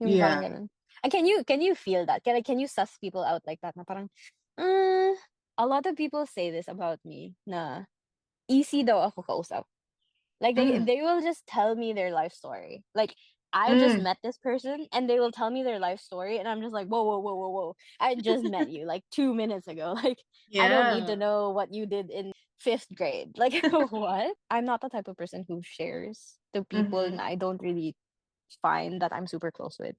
Yung parang Yeah. ganun. And can you feel that? Can you suss people out like that na parang uh, a lot of people say this about me na easy daw ako kausap. Like Mm. they will just tell me their life story. Like I just Mm. met this person and they will tell me their life story and I'm just like, whoa, whoa, whoa, whoa, whoa. I just met you like 2 minutes ago. Like I don't need to Yeah. know what you did in fifth grade. Like what? I'm not the type of person who shares to people and Mhm. I don't really find that I'm super close with.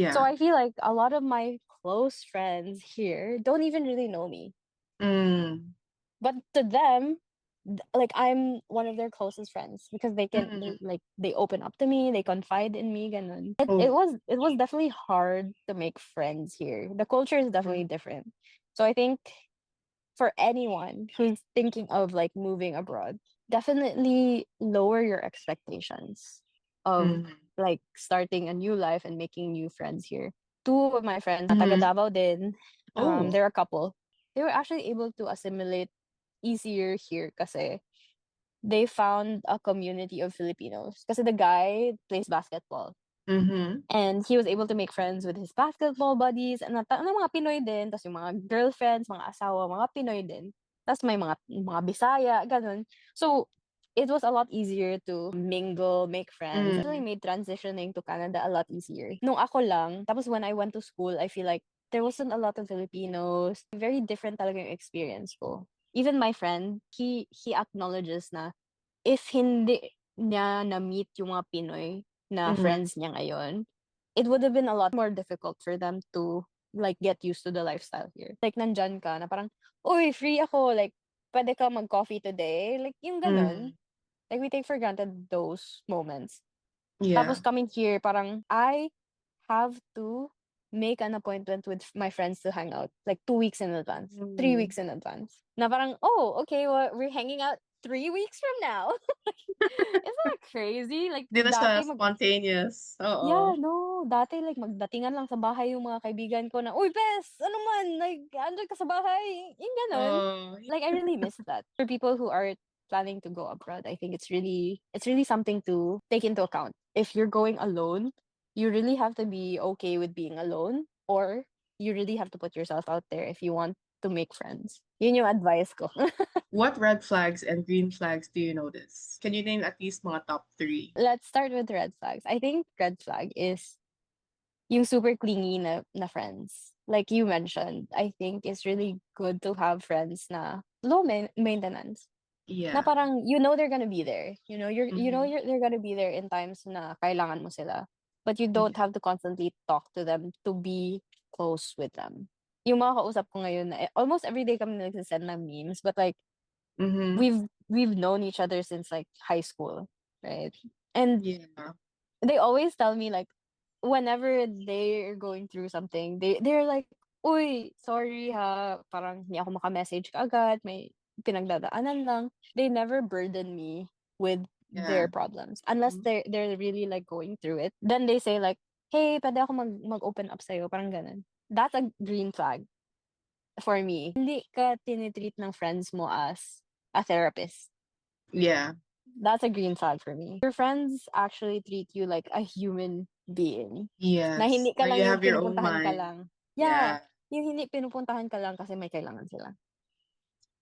So Yeah. I feel like a lot of my close friends here don't even really know me. Mm. But to them, like I'm one of their closest friends because they Mhm. like they open up to me, they confide in me, ganun. It Oh. was it was definitely hard to make friends here. The culture is definitely Mhm. different. So I think for anyone who's thinking of like moving abroad, definitely lower your expectations of Mhm. like starting a new life and making new friends here. Two of my friends, na taga Mhm. Davao din, Oh. they're a couple. They were actually able to assimilate easier here kasi they found a community of Filipinos. Kasi the guy plays basketball. Mhm. And he was able to make friends with his basketball buddies and mga Pinoy din. Tapos yung mga girlfriends, mga asawa, mga Pinoy din. Tapos may mga Bisaya, ganun. So, it was a lot easier to mingle, make friends. It really Mm. made transitioning to Canada a lot easier. Nung ako lang, tapos when I went to school, I feel like there wasn't a lot of Filipinos. Very different talaga yung experience ko. Even my friend, he acknowledges na if hindi niya na-meet yung mga Pinoy na Mhm. friends niya ngayon, it would have been a lot more difficult for them to like get used to the lifestyle here. Like nandyan ka na parang, uy, free ako, like pwede ka mag-coffee today. Like yung ganun. Mm. Like we take for granted those moments. Tapos Yeah. coming here, parang I have to make an appointment with my friends to hang out like 2 weeks in advance, three Mm. weeks in advance. Na parang, oh, okay, well, we're hanging out 3 weeks from now. Isn't that crazy? Like, Di na siya dati spontaneous. yeah, Oo. no, dati like magdatingan lang sa bahay yung mga kaibigan ko na, uy, Bess, ano man, like, andun ka sa bahay. Yung ganon. Oh, Like, I really miss that. For people who are planning to go abroad, I think it's really something to take into account. If you're going alone, you really have to be okay with being alone, or you really have to put yourself out there if you want to make friends. Yun yung advice ko. what red flags and green flags do you notice? Can you name at least mga top three? Let's start with red flags. I think red flag is yung super clingy na friends. Like you mentioned, I think it's really good to have friends na low maintenance. Na Yeah. parang you know they're gonna be there. Mm-hmm. They're gonna be there in times na kailangan mo sila. But you don't Yeah. have to constantly talk to them to be close with them. Yung mga kausap ko ngayon na almost every day kami nagsisend ng memes, but like Mm-hmm. we've known each other since like high school, right? And Yeah. they always tell me like whenever they're going through something, they're like, "Uy, sorry ha, parang hindi ako maka-message kaagad, may pinagdadaanan lang." They never burden me with their Yeah. problems unless Mhm. they're really like going through it. Then they say like, "Hey, pwede ako mag-open up sa'yo," parang ganun. That's a green flag for me. Hindi ka tinitreat ng friends mo as a therapist. Yeah. That's a green flag for me. Your friends actually treat you like a human being. Na Yes. hindi ka Now lang you yung have your own pinupuntahan ka mind. lang. Yeah, Yeah. yung hindi pinupuntahan ka lang kasi may kailangan sila.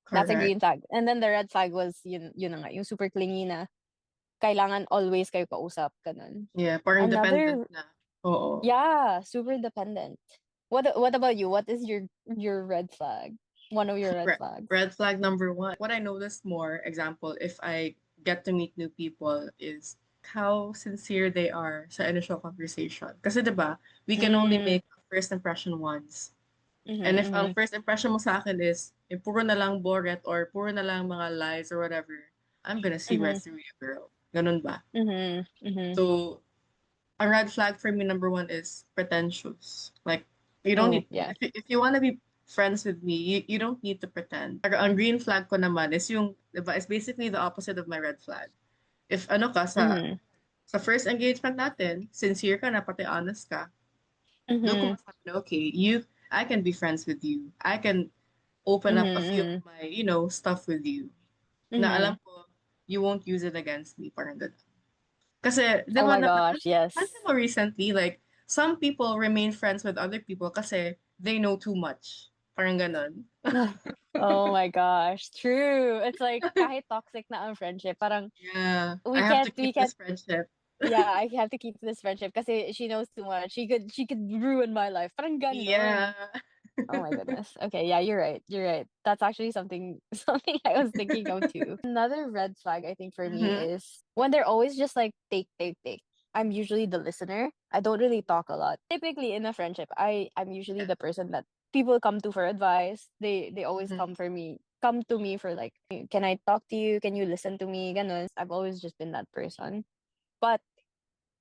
That's a Correct. green flag. And then the red flag was yun na nga, yung super clingy na kailangan always kayo kausap, ganun. Yeah. Parang dependent Another, na. Oo. yeah, super dependent. What about you? What is your red flag? One of your red Red, flags. red flag number one. What I noticed more, example, if I get to meet new people, is how sincere they are sa initial conversation. Kasi 'di ba, we can only Mm, make a first impression once. mm-hmm, And if ang mm-hmm, first impression mo sa akin is puro na lang boret or puro na lang mga lies or whatever, I'm gonna see right mm-hmm, through you, girl. Ganun ba? mm-hmm, mm-hmm. So, a red flag for me number one is pretentious. Like you don't Oh, need yeah. if you want to be friends with me, you don't need to pretend. Ang green flag ko naman is yung, diba, is basically the opposite of my red flag. If ano ka Mm-hmm, sa first engagement natin, sincere ka na pati honest ka, doon ko mm-hmm, masabi na okay, I can be friends with you. I can open up a few of mm-hmm. my, stuff with you. Na Mm-hmm. alam ko, you won't use it against me. Parang ganun. Kasi, di Oh ba, my gosh, napansin yes. mo recently, like, some people remain friends with other people kasi they know too much. Parang ganon. Oh my gosh, true. It's like kahit toxic na ang friendship, parang Yeah, I we have to can't we keep this can't friendship. yeah, I have to keep this friendship kasi she knows too much. She could ruin my life. Parang ganon. Yeah. Oh my goodness. Okay, yeah, you're right. You're right. That's actually something something I was thinking of too. Another red flag I think for me hmm is when they're always just like take, take, take. I'm usually the listener. I don't really talk a lot. Typically in a friendship, I'm usually Yeah. the person that people come to for advice. They always hmm come to me for like, can I talk to you? Can you listen to me? Ganon. I've always just been that person. But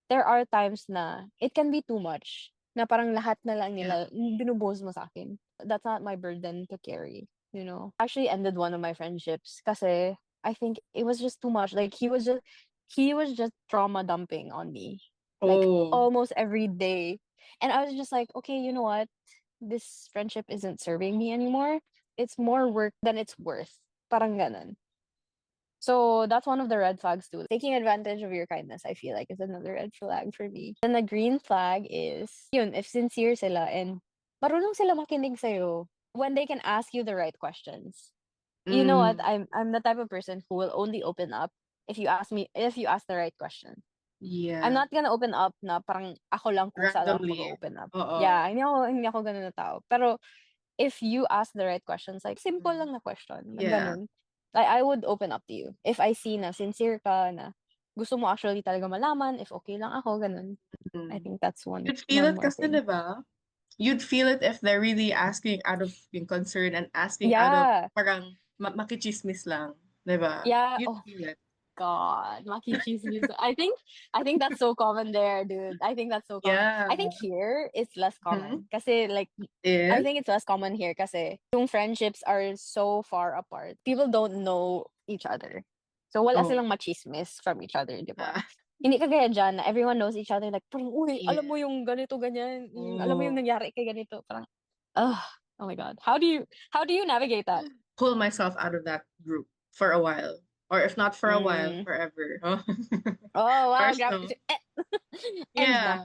there are times na it can be too much. Na parang lahat na lang Yeah. nila binubuhos mo sa akin. That's not my burden to carry, you know. Actually ended one of my friendships kasi I think it was just too much. Like he was just trauma dumping on me. Like Oh, almost every day. And I was just like, okay, you know what? This friendship isn't serving me anymore. It's more work than it's worth. Parang ganun. So that's one of the red flags too. Taking advantage of your kindness, I feel like, is another red flag for me. Then the green flag is, yun, if sincere sila and marunong sila makinig sa'yo when they can ask you the right questions. You know what? mm, I'm the type of person who will only open up if you ask the right question. I'm yeah. not gonna open up na parang ako lang kusa lang Randomly. mag-open up. Oo. Yeah, hindi ako ganun na tao. Pero if you ask the right questions, like simple Mm. lang na question, na Yeah. ganun, I would open up to you. If I see na sincere ka, na gusto mo actually talaga malaman, if okay lang ako, ganun. I Mm. think that's one You'd feel one it more kasi, thing. di ba? You'd feel it if they're really asking out of being concerned and asking out of Yeah. parang makichismis lang, 'di ba? Yeah. You'd Oh, feel it. God, makichismis. I think that's so common there, dude. I think that's so common. I think Yeah. here it's less Hmm. common. Kasi like I Is? think it's less common here kasi yung friendships are so far apart. People don't know each other. So wala Oh. silang machismis from each other, di ba? Ah, Hindi kagaya dyan na everyone knows each other like parang, uy, alam mo yeah. yung ganito, ganyan, alam mo yung Oh. nangyari kay ganito. Parang, ugh, oh my God. How do you navigate that? Pull myself out of that group for a while. Or if not for a while, Mm. forever. Oh. Oh, wow, First, grabe. no. End na. Yeah.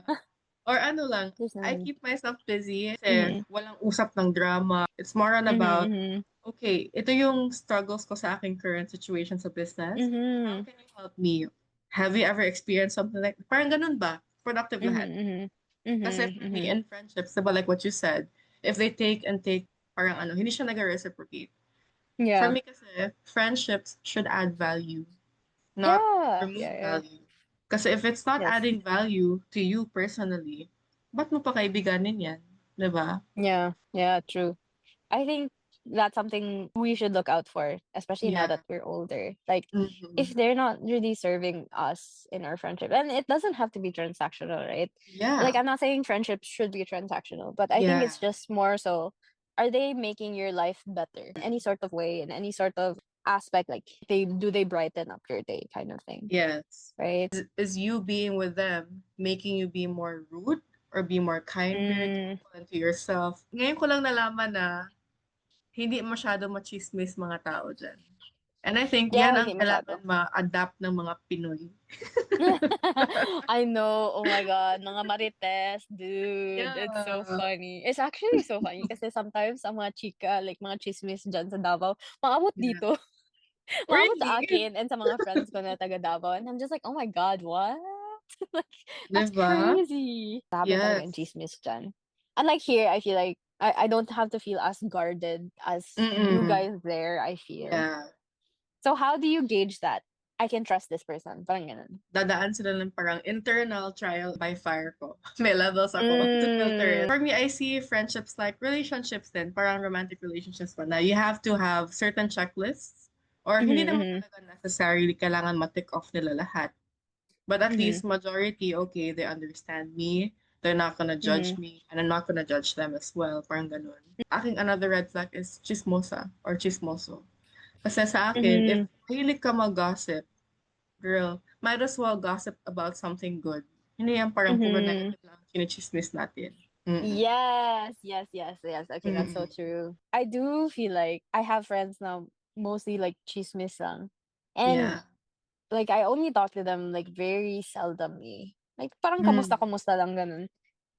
Or ano lang, There's no I need. keep myself busy kasi Mm-hmm. walang usap ng drama. It's more on about, Mm-hmm. okay, ito yung struggles ko sa aking current situation sa business. How Mm-hmm. can you help me? Have you ever experienced something like, parang ganun ba? Productive lahat. Mm-hmm. Kasi Mm-hmm. for me, Mm-hmm. in friendships, diba, like what you said, if they take and take, parang ano, hindi siya nag-reciprocate. For Yeah. me kasi, friendships should add value, not Yeah. Yeah. remove Yeah. value. Kasi if it's not Yes. adding value to you personally, ba't mo pa kaibiganin yan? Diba? Yeah. Yeah. True. I think that's something we should look out for, especially now Yeah. that we're older. Like, if Hmm. they're not really serving us in our friendship, and it doesn't have to be transactional, right? Like, Yeah. I'm not saying friendships should be transactional, but I think Yeah. it's just more so, are they making your life better in any sort of way, in any sort of aspect? Like, they brighten up your day, kind of thing, Yes. right? Is you being with them making you be more rude or be more kinder to Mm, people and to yourself? Ngayon ko lang nalaman na hindi masyado machismis mga tao dyan. And I think yeah, yan ang hindi kailangan masyado. ma-adapt ng mga Pinoy. I know. Oh my God. Mga marites, dude. It's so Yeah. funny. It's actually so funny kasi sometimes ang mga chika, like mga chismis dyan sa Davao, maabot Yeah. dito. Maabot sa Really? akin and sa mga friends ko na taga Davao. And I'm just like, oh my God, what? Like, that's Diba? crazy. Grabe talaga ang Yes. chismis dyan. Unlike here, I feel like I don't have to feel as guarded as you Mm-mm. guys there, I feel. Yeah. So how do you gauge that? I can trust this person. Parang ganun. Dadaan sila ng parang internal trial by fire ko. May levels ako to filter it. Mm. For me, I see friendships like relationships din, parang romantic relationships pa na you have to have certain checklists or Mhm, hindi naman mhm, talaga necessarily kailangan ma-tick off nila lahat. But at mhm, least majority, okay, they understand me. They're not gonna judge mhm, me and I'm not gonna judge them as well. Parang ganun. Aking another red flag is chismosa or chismoso. Kasi sa akin, if mhm, mahilig ka mag-gossip, girl, might as well gossip about something good. Hindi yan parang puro mhm. negative lang ang chinichismis natin. Mm-mm. Yes, yes, yes, yes. Okay, that's so Mm-mm. true. I do feel like I have friends now, mostly like chismis lang. And Yeah. like I only talk to them like very seldomly. Like parang Mm. kamusta lang ganun.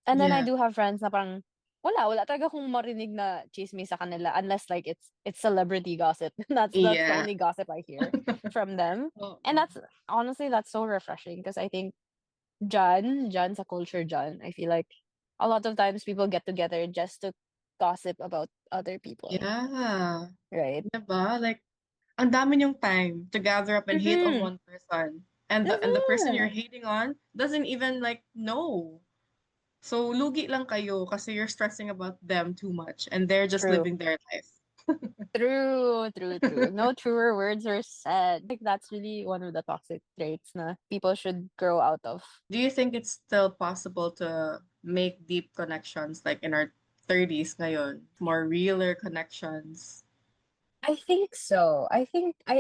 And then I Yeah. do have friends na parang wala talaga akong marinig na chismis sa kanila unless like it's celebrity gossip. That's the Yeah. only gossip I hear from them. And Oo. that's honestly that's so refreshing because I think Jan sa culture Jan, I feel like a lot of times people get together just to gossip about other people, Yeah. right? Diba? Like, ang dami niyong time to gather up and hate on Mm-hmm. one person. And the person Mm-hmm. you're hating on doesn't even like know. So lugi lang kayo kasi you're stressing about them too much and they're just True. living their life. True, true, true. No truer words are said. Like that's really one of the toxic traits na people should grow out of. Do you think it's still possible to make deep connections like in our 30s ngayon? More realer connections? I think so. I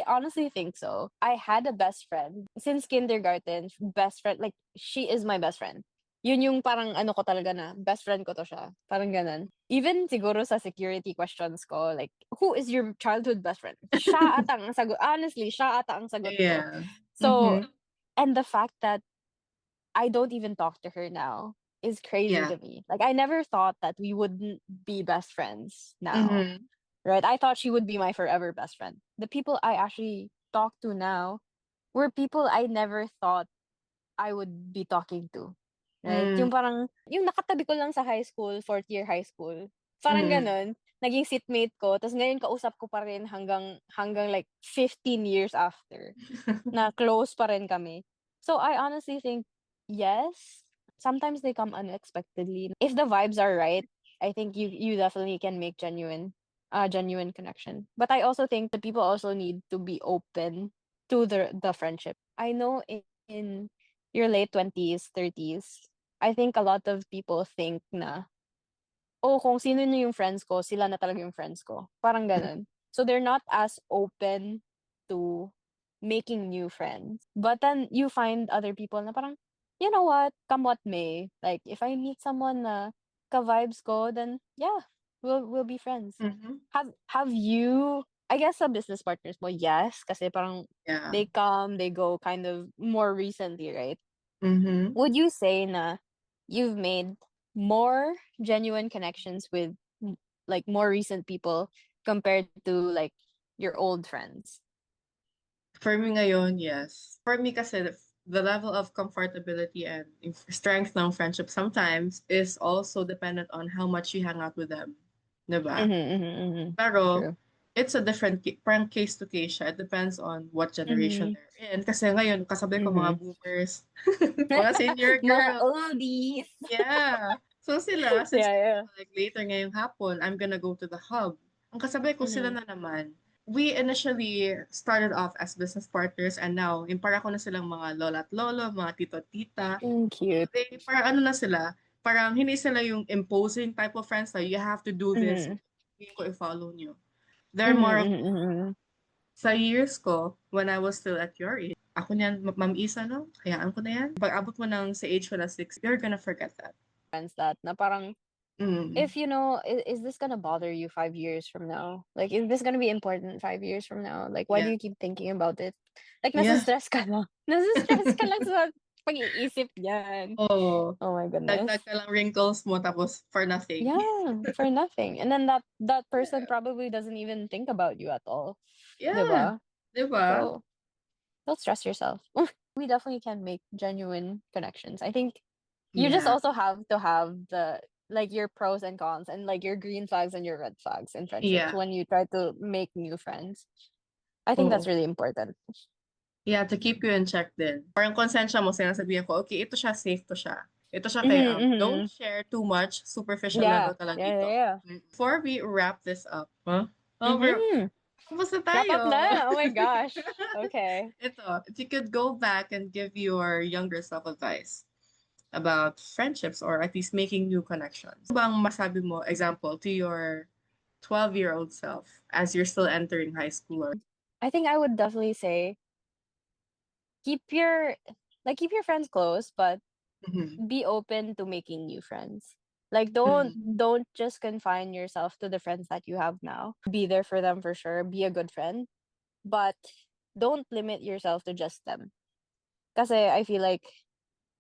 honestly think so. I had a best friend since kindergarten. Best friend, like she is my best friend. Yun yung parang ano ko talaga na best friend ko to siya. Parang ganun. Even siguro sa security questions ko, like, who is your childhood best friend? Siya ata ang sagot. Honestly, siya ata ang sagot ko. Yeah. So, Mm-hmm. and the fact that I don't even talk to her now is crazy Yeah. to me. Like, I never thought that we wouldn't be best friends now, Mm-hmm. right? I thought she would be my forever best friend. The people I actually talk to now were people I never thought I would be talking to. Right? Mm-hmm. Yung parang, yung nakatabi ko lang sa high school, fourth year high school. Parang Mm-hmm. ganun. Naging seatmate ko. Tapos ngayon kausap ko pa rin hanggang like 15 years after. Na close pa rin kami. So I honestly think, yes, sometimes they come unexpectedly. If the vibes are right, I think you definitely can make genuine connection. But I also think the people also need to be open. to the friendship. I know in your late 20s, 30s, I think a lot of people think na, oh, kung sino na yung friends ko, sila na talaga yung friends ko. Parang ganun. So they're not as open to making new friends. But then you find other people na parang, you know what, come what may. Like, if I meet someone na ka-vibes ko, then yeah, we'll be friends. Mm-hmm. Have you, I guess sa business partners mo, yes, kasi parang Yeah. they come, they go kind of more recently, right? Mm-hmm. Would you say na you've made more genuine connections with like more recent people compared to like your old friends? For me ngayon, yes. For me kasi, the level of comfortability and strength ng friendship sometimes is also dependent on how much you hang out with them. Diba? Mm-hmm, mm-hmm, mm-hmm. Pero, True. it's a different parang case to case siya. It depends on what generation Mm-hmm. they're in. Kasi ngayon, kasabay ko mga Mm-hmm. boomers, mga senior Mga girls. oldies. Yeah. So sila, since Yeah, yeah. like later ngayong hapon, I'm gonna go to the hub. Ang kasabay ko sila Mm-hmm. na naman. We initially started off as business partners and now, yung para ko na silang mga lola at lolo, mga tito at tita. Cute. They, parang ano na sila, parang hindi sila yung imposing type of friends na you have to do this, Mm-hmm. hindi ko i-follow nyo. They're more of, Mm-hmm. Mm-hmm. sa years ko, when I was still at your age, ako niyan, Ma'am Isa, no? Hayaan ko na yan. Pag abot mo ng sa age ko na 6, you're gonna forget that. Friends that na parang Mm. if you know, is this gonna bother you 5 years from now? Like, is this gonna be important 5 years from now? Like, why do Yeah. you keep thinking about it? Like, Yeah. nasa-stress ka lang. Nasa-stress ka lang sa pag-iisip yan. Oo. Oh my Dagdag goodness. ka lang wrinkles mo tapos for nothing. Yeah, for nothing. And then that person Yeah. probably doesn't even think about you at all. Yeah. Diba? 'Di ba? So, don't stress yourself. We definitely can make genuine connections. I think you just Yeah. also have to have the like your pros and cons and like your green flags and your red flags in friendships Yeah. when you try to make new friends. I think that's Oo. really important. Yeah, to keep you in check din. Parang konsensya mo, sinasabihan ko, okay, ito siya, safe to siya. Ito siya kay Mm-hmm, don't mm-hmm. share too much, superficial Yeah, level ka lang yeah, yeah, dito. yeah. Before we wrap this up, huh? Oh, Mm-hmm. tapos na Wrap tayo. up na. Oh my gosh. Okay. Ito, if you could go back and give your younger self advice about friendships or at least making new connections. Ano bang masabi mo, example, to your 12-year-old self as you're still entering high school or I think I would definitely say keep your keep your friends close, but Mhm. be open to making new friends. Like Mhm. don't just confine yourself to the friends that you have now. Be there for them for sure. Be a good friend, but don't limit yourself to just them. Because I feel like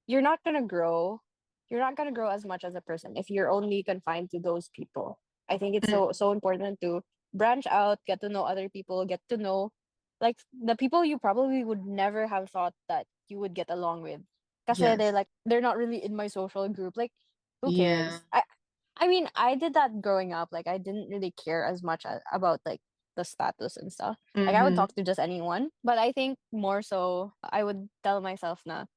you're not gonna grow. You're not gonna grow as much as a person if you're only confined to those people. I think it's so important to branch out, get to know other people, get to know like the people you probably would never have thought that you would get along with. Because they're Yes. like they're not really in my social group. Like, who Yeah. cares? I mean, I did that growing up. Like, I didn't really care as much about like the status and stuff. Like, I would Mm-hmm. talk to just anyone. But I think more so, I would tell myself na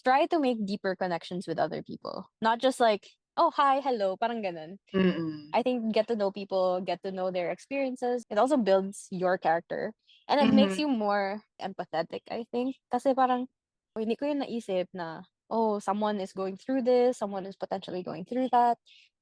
try to make deeper connections with other people. Not just like, oh, hi, hello, parang ganun. Mm-mm. I think get to know people, get to know their experiences. It also builds your character. And it makes Mm-hmm. you more empathetic, I think. Kasi parang, hindi ko yun naisip na, oh, someone is going through this, someone is potentially going through that.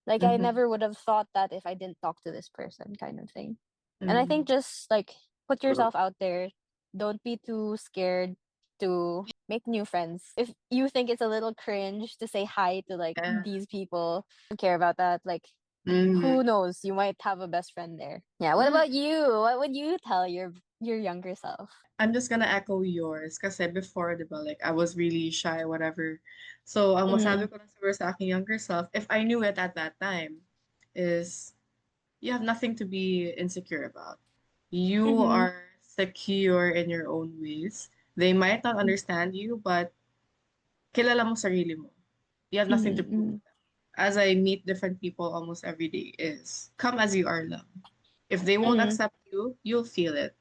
Like, I Mm-hmm. never would have thought that if I didn't talk to this person, kind of thing. And I Mm-hmm. think just like put True. yourself out there. Don't be too scared to make new friends. If you think it's a little cringe to say hi to like Yeah. these people, don't care about that. Like, Mm-hmm. who knows? You might have a best friend there. Yeah. What Yeah. about you? What would you tell your younger self? I'm just gonna echo yours kasi before, di ba, like, I was really shy, whatever. So, ang Mm-hmm. masabi ko na siguro sa aking younger self, if I knew it at that time, is you have nothing to be insecure about. You Mm-hmm. are secure in your own ways. They might not understand you, but kilala mo sarili mo. You have nothing to prove Mm-hmm. to them. As I meet different people almost every day is come as you are lang. If they won't Mm-hmm. accept you, you'll feel it.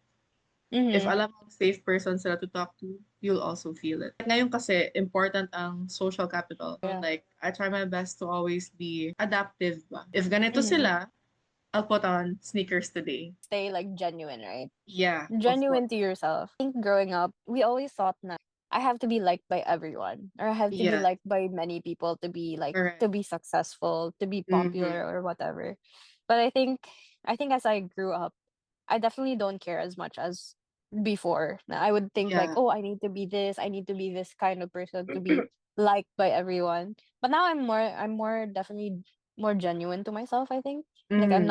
If Mm-hmm. alam mong safe person sila to talk to, you'll also feel it. Ngayon kasi, important ang social capital. Yeah. Like, I try my best to always be adaptive ba. If ganito Mm-hmm. sila, I'll put on sneakers today. Stay like genuine, right? Yeah, of Genuine course. to yourself. I think growing up, we always thought na I have to be liked by everyone or I have to be Yeah, liked by many people to be like to correct. be successful, to be popular Mm-hmm. or whatever. But I think as I grew up, I definitely don't care as much as before. Na I would think like, Yeah. oh, I need to be this, I need to be this kind of person to be liked by everyone. But now I'm more definitely more genuine to myself, I think. Like Mm-hmm.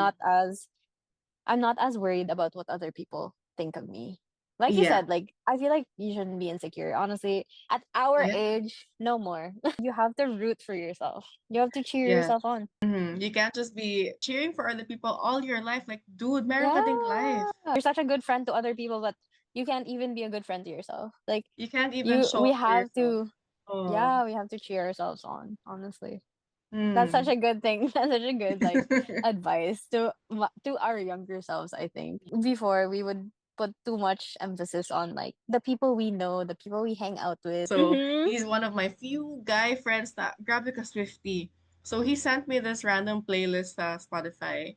I'm not as worried about what other people think of me. Like you Yeah. said, like I feel like you shouldn't be insecure. Honestly, at our Yeah. age, no more. You have to root for yourself. You have to cheer Yeah. yourself on. Mm-hmm. You can't just be cheering for other people all your life. Like, dude, meron ka ding Yeah. life. You're such a good friend to other people, but you can't even be a good friend to yourself. Like You can't even you show we up for have yourself. to Oh. yeah, we have to cheer ourselves on, honestly. That's such Hmm. a good thing. That's such a good like advice to our younger selves, I think. Before we would put too much emphasis on like the people we know, the people we hang out with. So Mm-hmm. he's one of my few guy friends that grabe ka Swiftie. So he sent me this random playlist sa Spotify.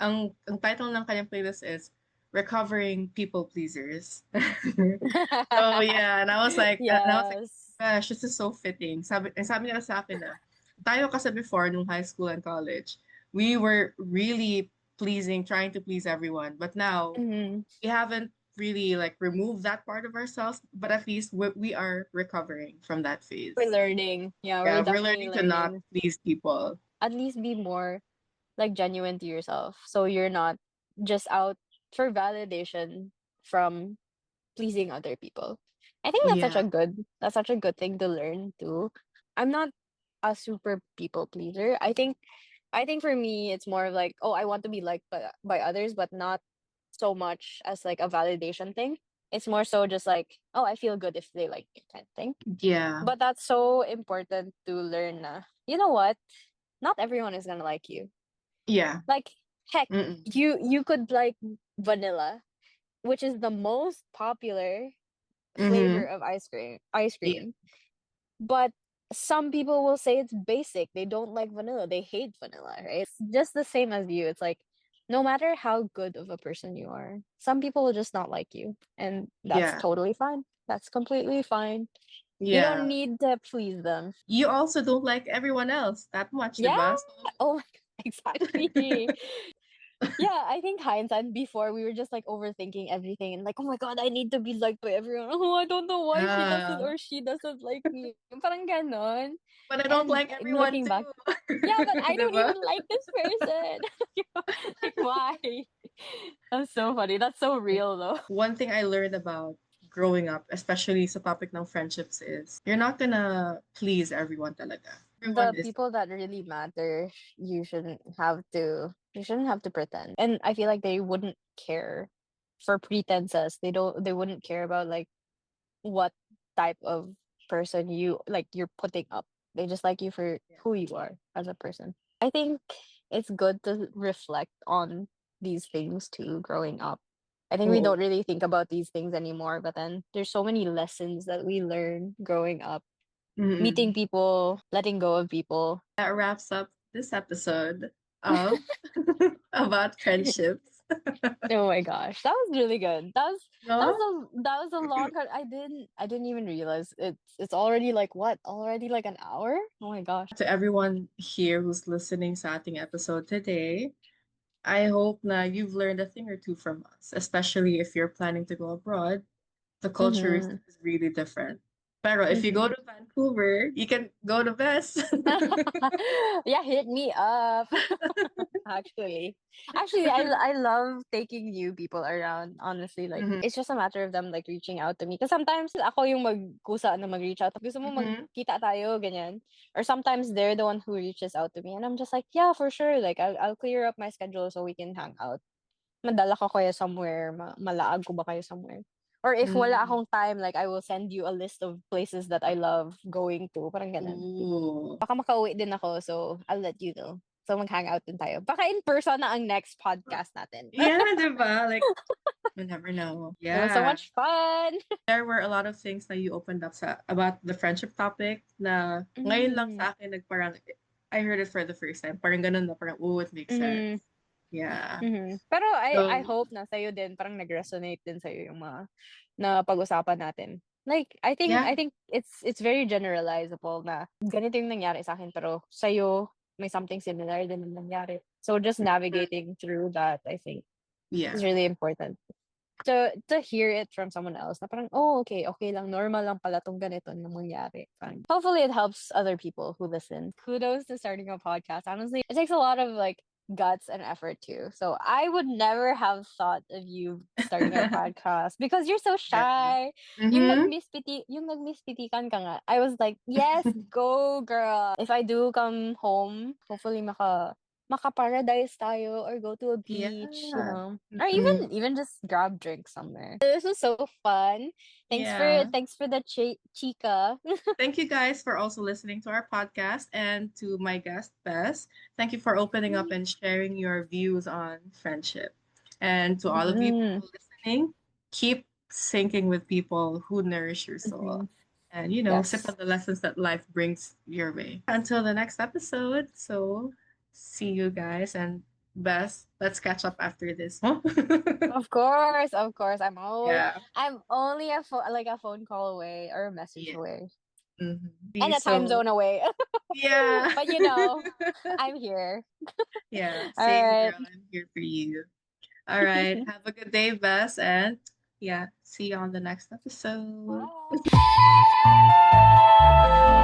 Ang title ng kanyang playlist is Recovering People Pleasers. So yeah, and I was like, Yes. gosh, this is so fitting. Sabi nila sa akin na, tayo kasi before nung high school and college, we were really trying to please everyone. But now Hmm. we haven't really like removed that part of ourselves, but at least we are recovering from that We're phase. learning. Yeah, we're Yeah, we're definitely learning to not learning. please people. At least be more like genuine to yourself. So you're not just out for validation from pleasing other people. I think Yeah. that's such a good thing to learn too. I'm not a super people pleaser. I think for me it's more of like, oh, I want to be liked by others, but not so much as like a validation thing. It's more so just like, oh, I feel good if they like me kind of thing. Yeah. But that's so important to learn na. You know what? Not everyone is gonna like you. Yeah. Like heck, Mm-mm. you could like vanilla, which is the most popular flavor Mm-hmm. of ice Yeah. cream. But some people will say it's basic. They don't like vanilla. They hate vanilla, right? It's just the same as you. It's like no matter how good of a person you are, some people will just not like you. And that's Yeah. totally fine. That's completely fine. You don't Yeah. need to please them. You also don't like everyone else that much, Yeah. diba? So, Oh my God, exactly. Yeah, I think hindsight before we were just like overthinking everything and like, oh my God, I need to be liked by everyone. Oh, I don't know why he doesn't yeah. or she doesn't like me. Parang ganon. But I don't And like everyone looking back, too. yeah, but I don't diba? even like this person. Like, why? That's so funny. That's so real though. One thing I learned about growing up, especially sa topic ng friendships, is you're not gonna please everyone talaga. Everyone The is, people that really matter, you shouldn't have to pretend. And I feel like they wouldn't care for pretenses. They wouldn't care about like what type of person you're putting up. They just like you for yeah. who you are as a person. I think it's good to reflect on these things too growing up. I think we don't Oo. really think about these things anymore, but then there's so many lessons that we learn growing up, meeting Mm-mm. people, letting go of people. That wraps up this episode of about friendships. Oh my gosh, that was really good. No? That was a long cut. I didn't even realize it's already like what? Already like an hour? Oh my gosh. To everyone here who's listening sa ating episode today, I hope na you've learned a thing or two from us, especially if you're planning to go abroad. The culture is, Mm-hmm. is really different. Pero if you go Mm-hmm. to Vancouver, you can go to Bess. Yeah, hit me up. Actually, I love taking new people around. Honestly, like Mhm. it's just a matter of them like reaching out to me. Because sometimes ako yung magkusa na mag-reach out. Gusto mo Mhm. magkita tayo, ganyan. Or sometimes they're the one who reaches out to me, and I'm just like, yeah, for sure. Like I'll clear up my schedule so we can hang out. Madala ko kayo somewhere, malaag ko ba kayo somewhere. Or if wala Mm. akong time, like I will send you a list of places that I love going to. Parang ganun. Ooh. Baka makauwi din ako, so I'll let you know. So mag-hangout din tayo. Baka in person na ang next podcast natin. Yeah, diba? Like, you never know. It was so Yeah. much fun! There were a lot of things that you opened up about the friendship topic na ngayon lang Mm, sa akin nagparang I heard it for the first time. Parang ganun na parang, oh, it makes mm, sense. Yeah. Pero I So, hope na sa'yo din, parang nag-resonate din sa'yo yung mga na pag-usapan natin. Like, I yeah. think it's very generalizable na ganito yung nangyari sa akin, pero sa'yo may something similar din yung nangyari. So just Mm, navigating through that, I think, is yeah. really important. To hear it from someone else na parang, oh, okay, okay lang, normal lang pala tong ganito na mangyari. Parang, hopefully it helps other people who listen. Kudos to starting a podcast. Honestly, it takes a lot of like guts and effort too. So I would never have thought of you starting a podcast because you're so Yeah. shy. Mm-hmm. Yung nagmispitikan ka nga. I was like, yes, go girl. If I do come home, hopefully maka-paradise tayo or go to a beach, you Yeah. know. Or Mm-hmm. even just grab drinks somewhere. This was so fun. Yeah. Thanks for the chica. Thank you guys for also listening to our podcast and to my guest, Bess. Thank you for opening up and sharing your views on friendship. And to all of you Mm, people listening, keep syncing with people who nourish your soul. mhm. And, sip on Yes. the lessons that life brings your way. Until the next episode. So, see you guys. And Bess, let's catch up after this. Huh? Of course, of course. Yeah. I'm only like a phone call away or a message Yeah. away Mhm. and a time So, zone away. yeah. But you know, I'm here. Yeah, All same right. girl. I'm here for you. All right. Have a good day, Bess. And yeah, see you on the next episode. Bye.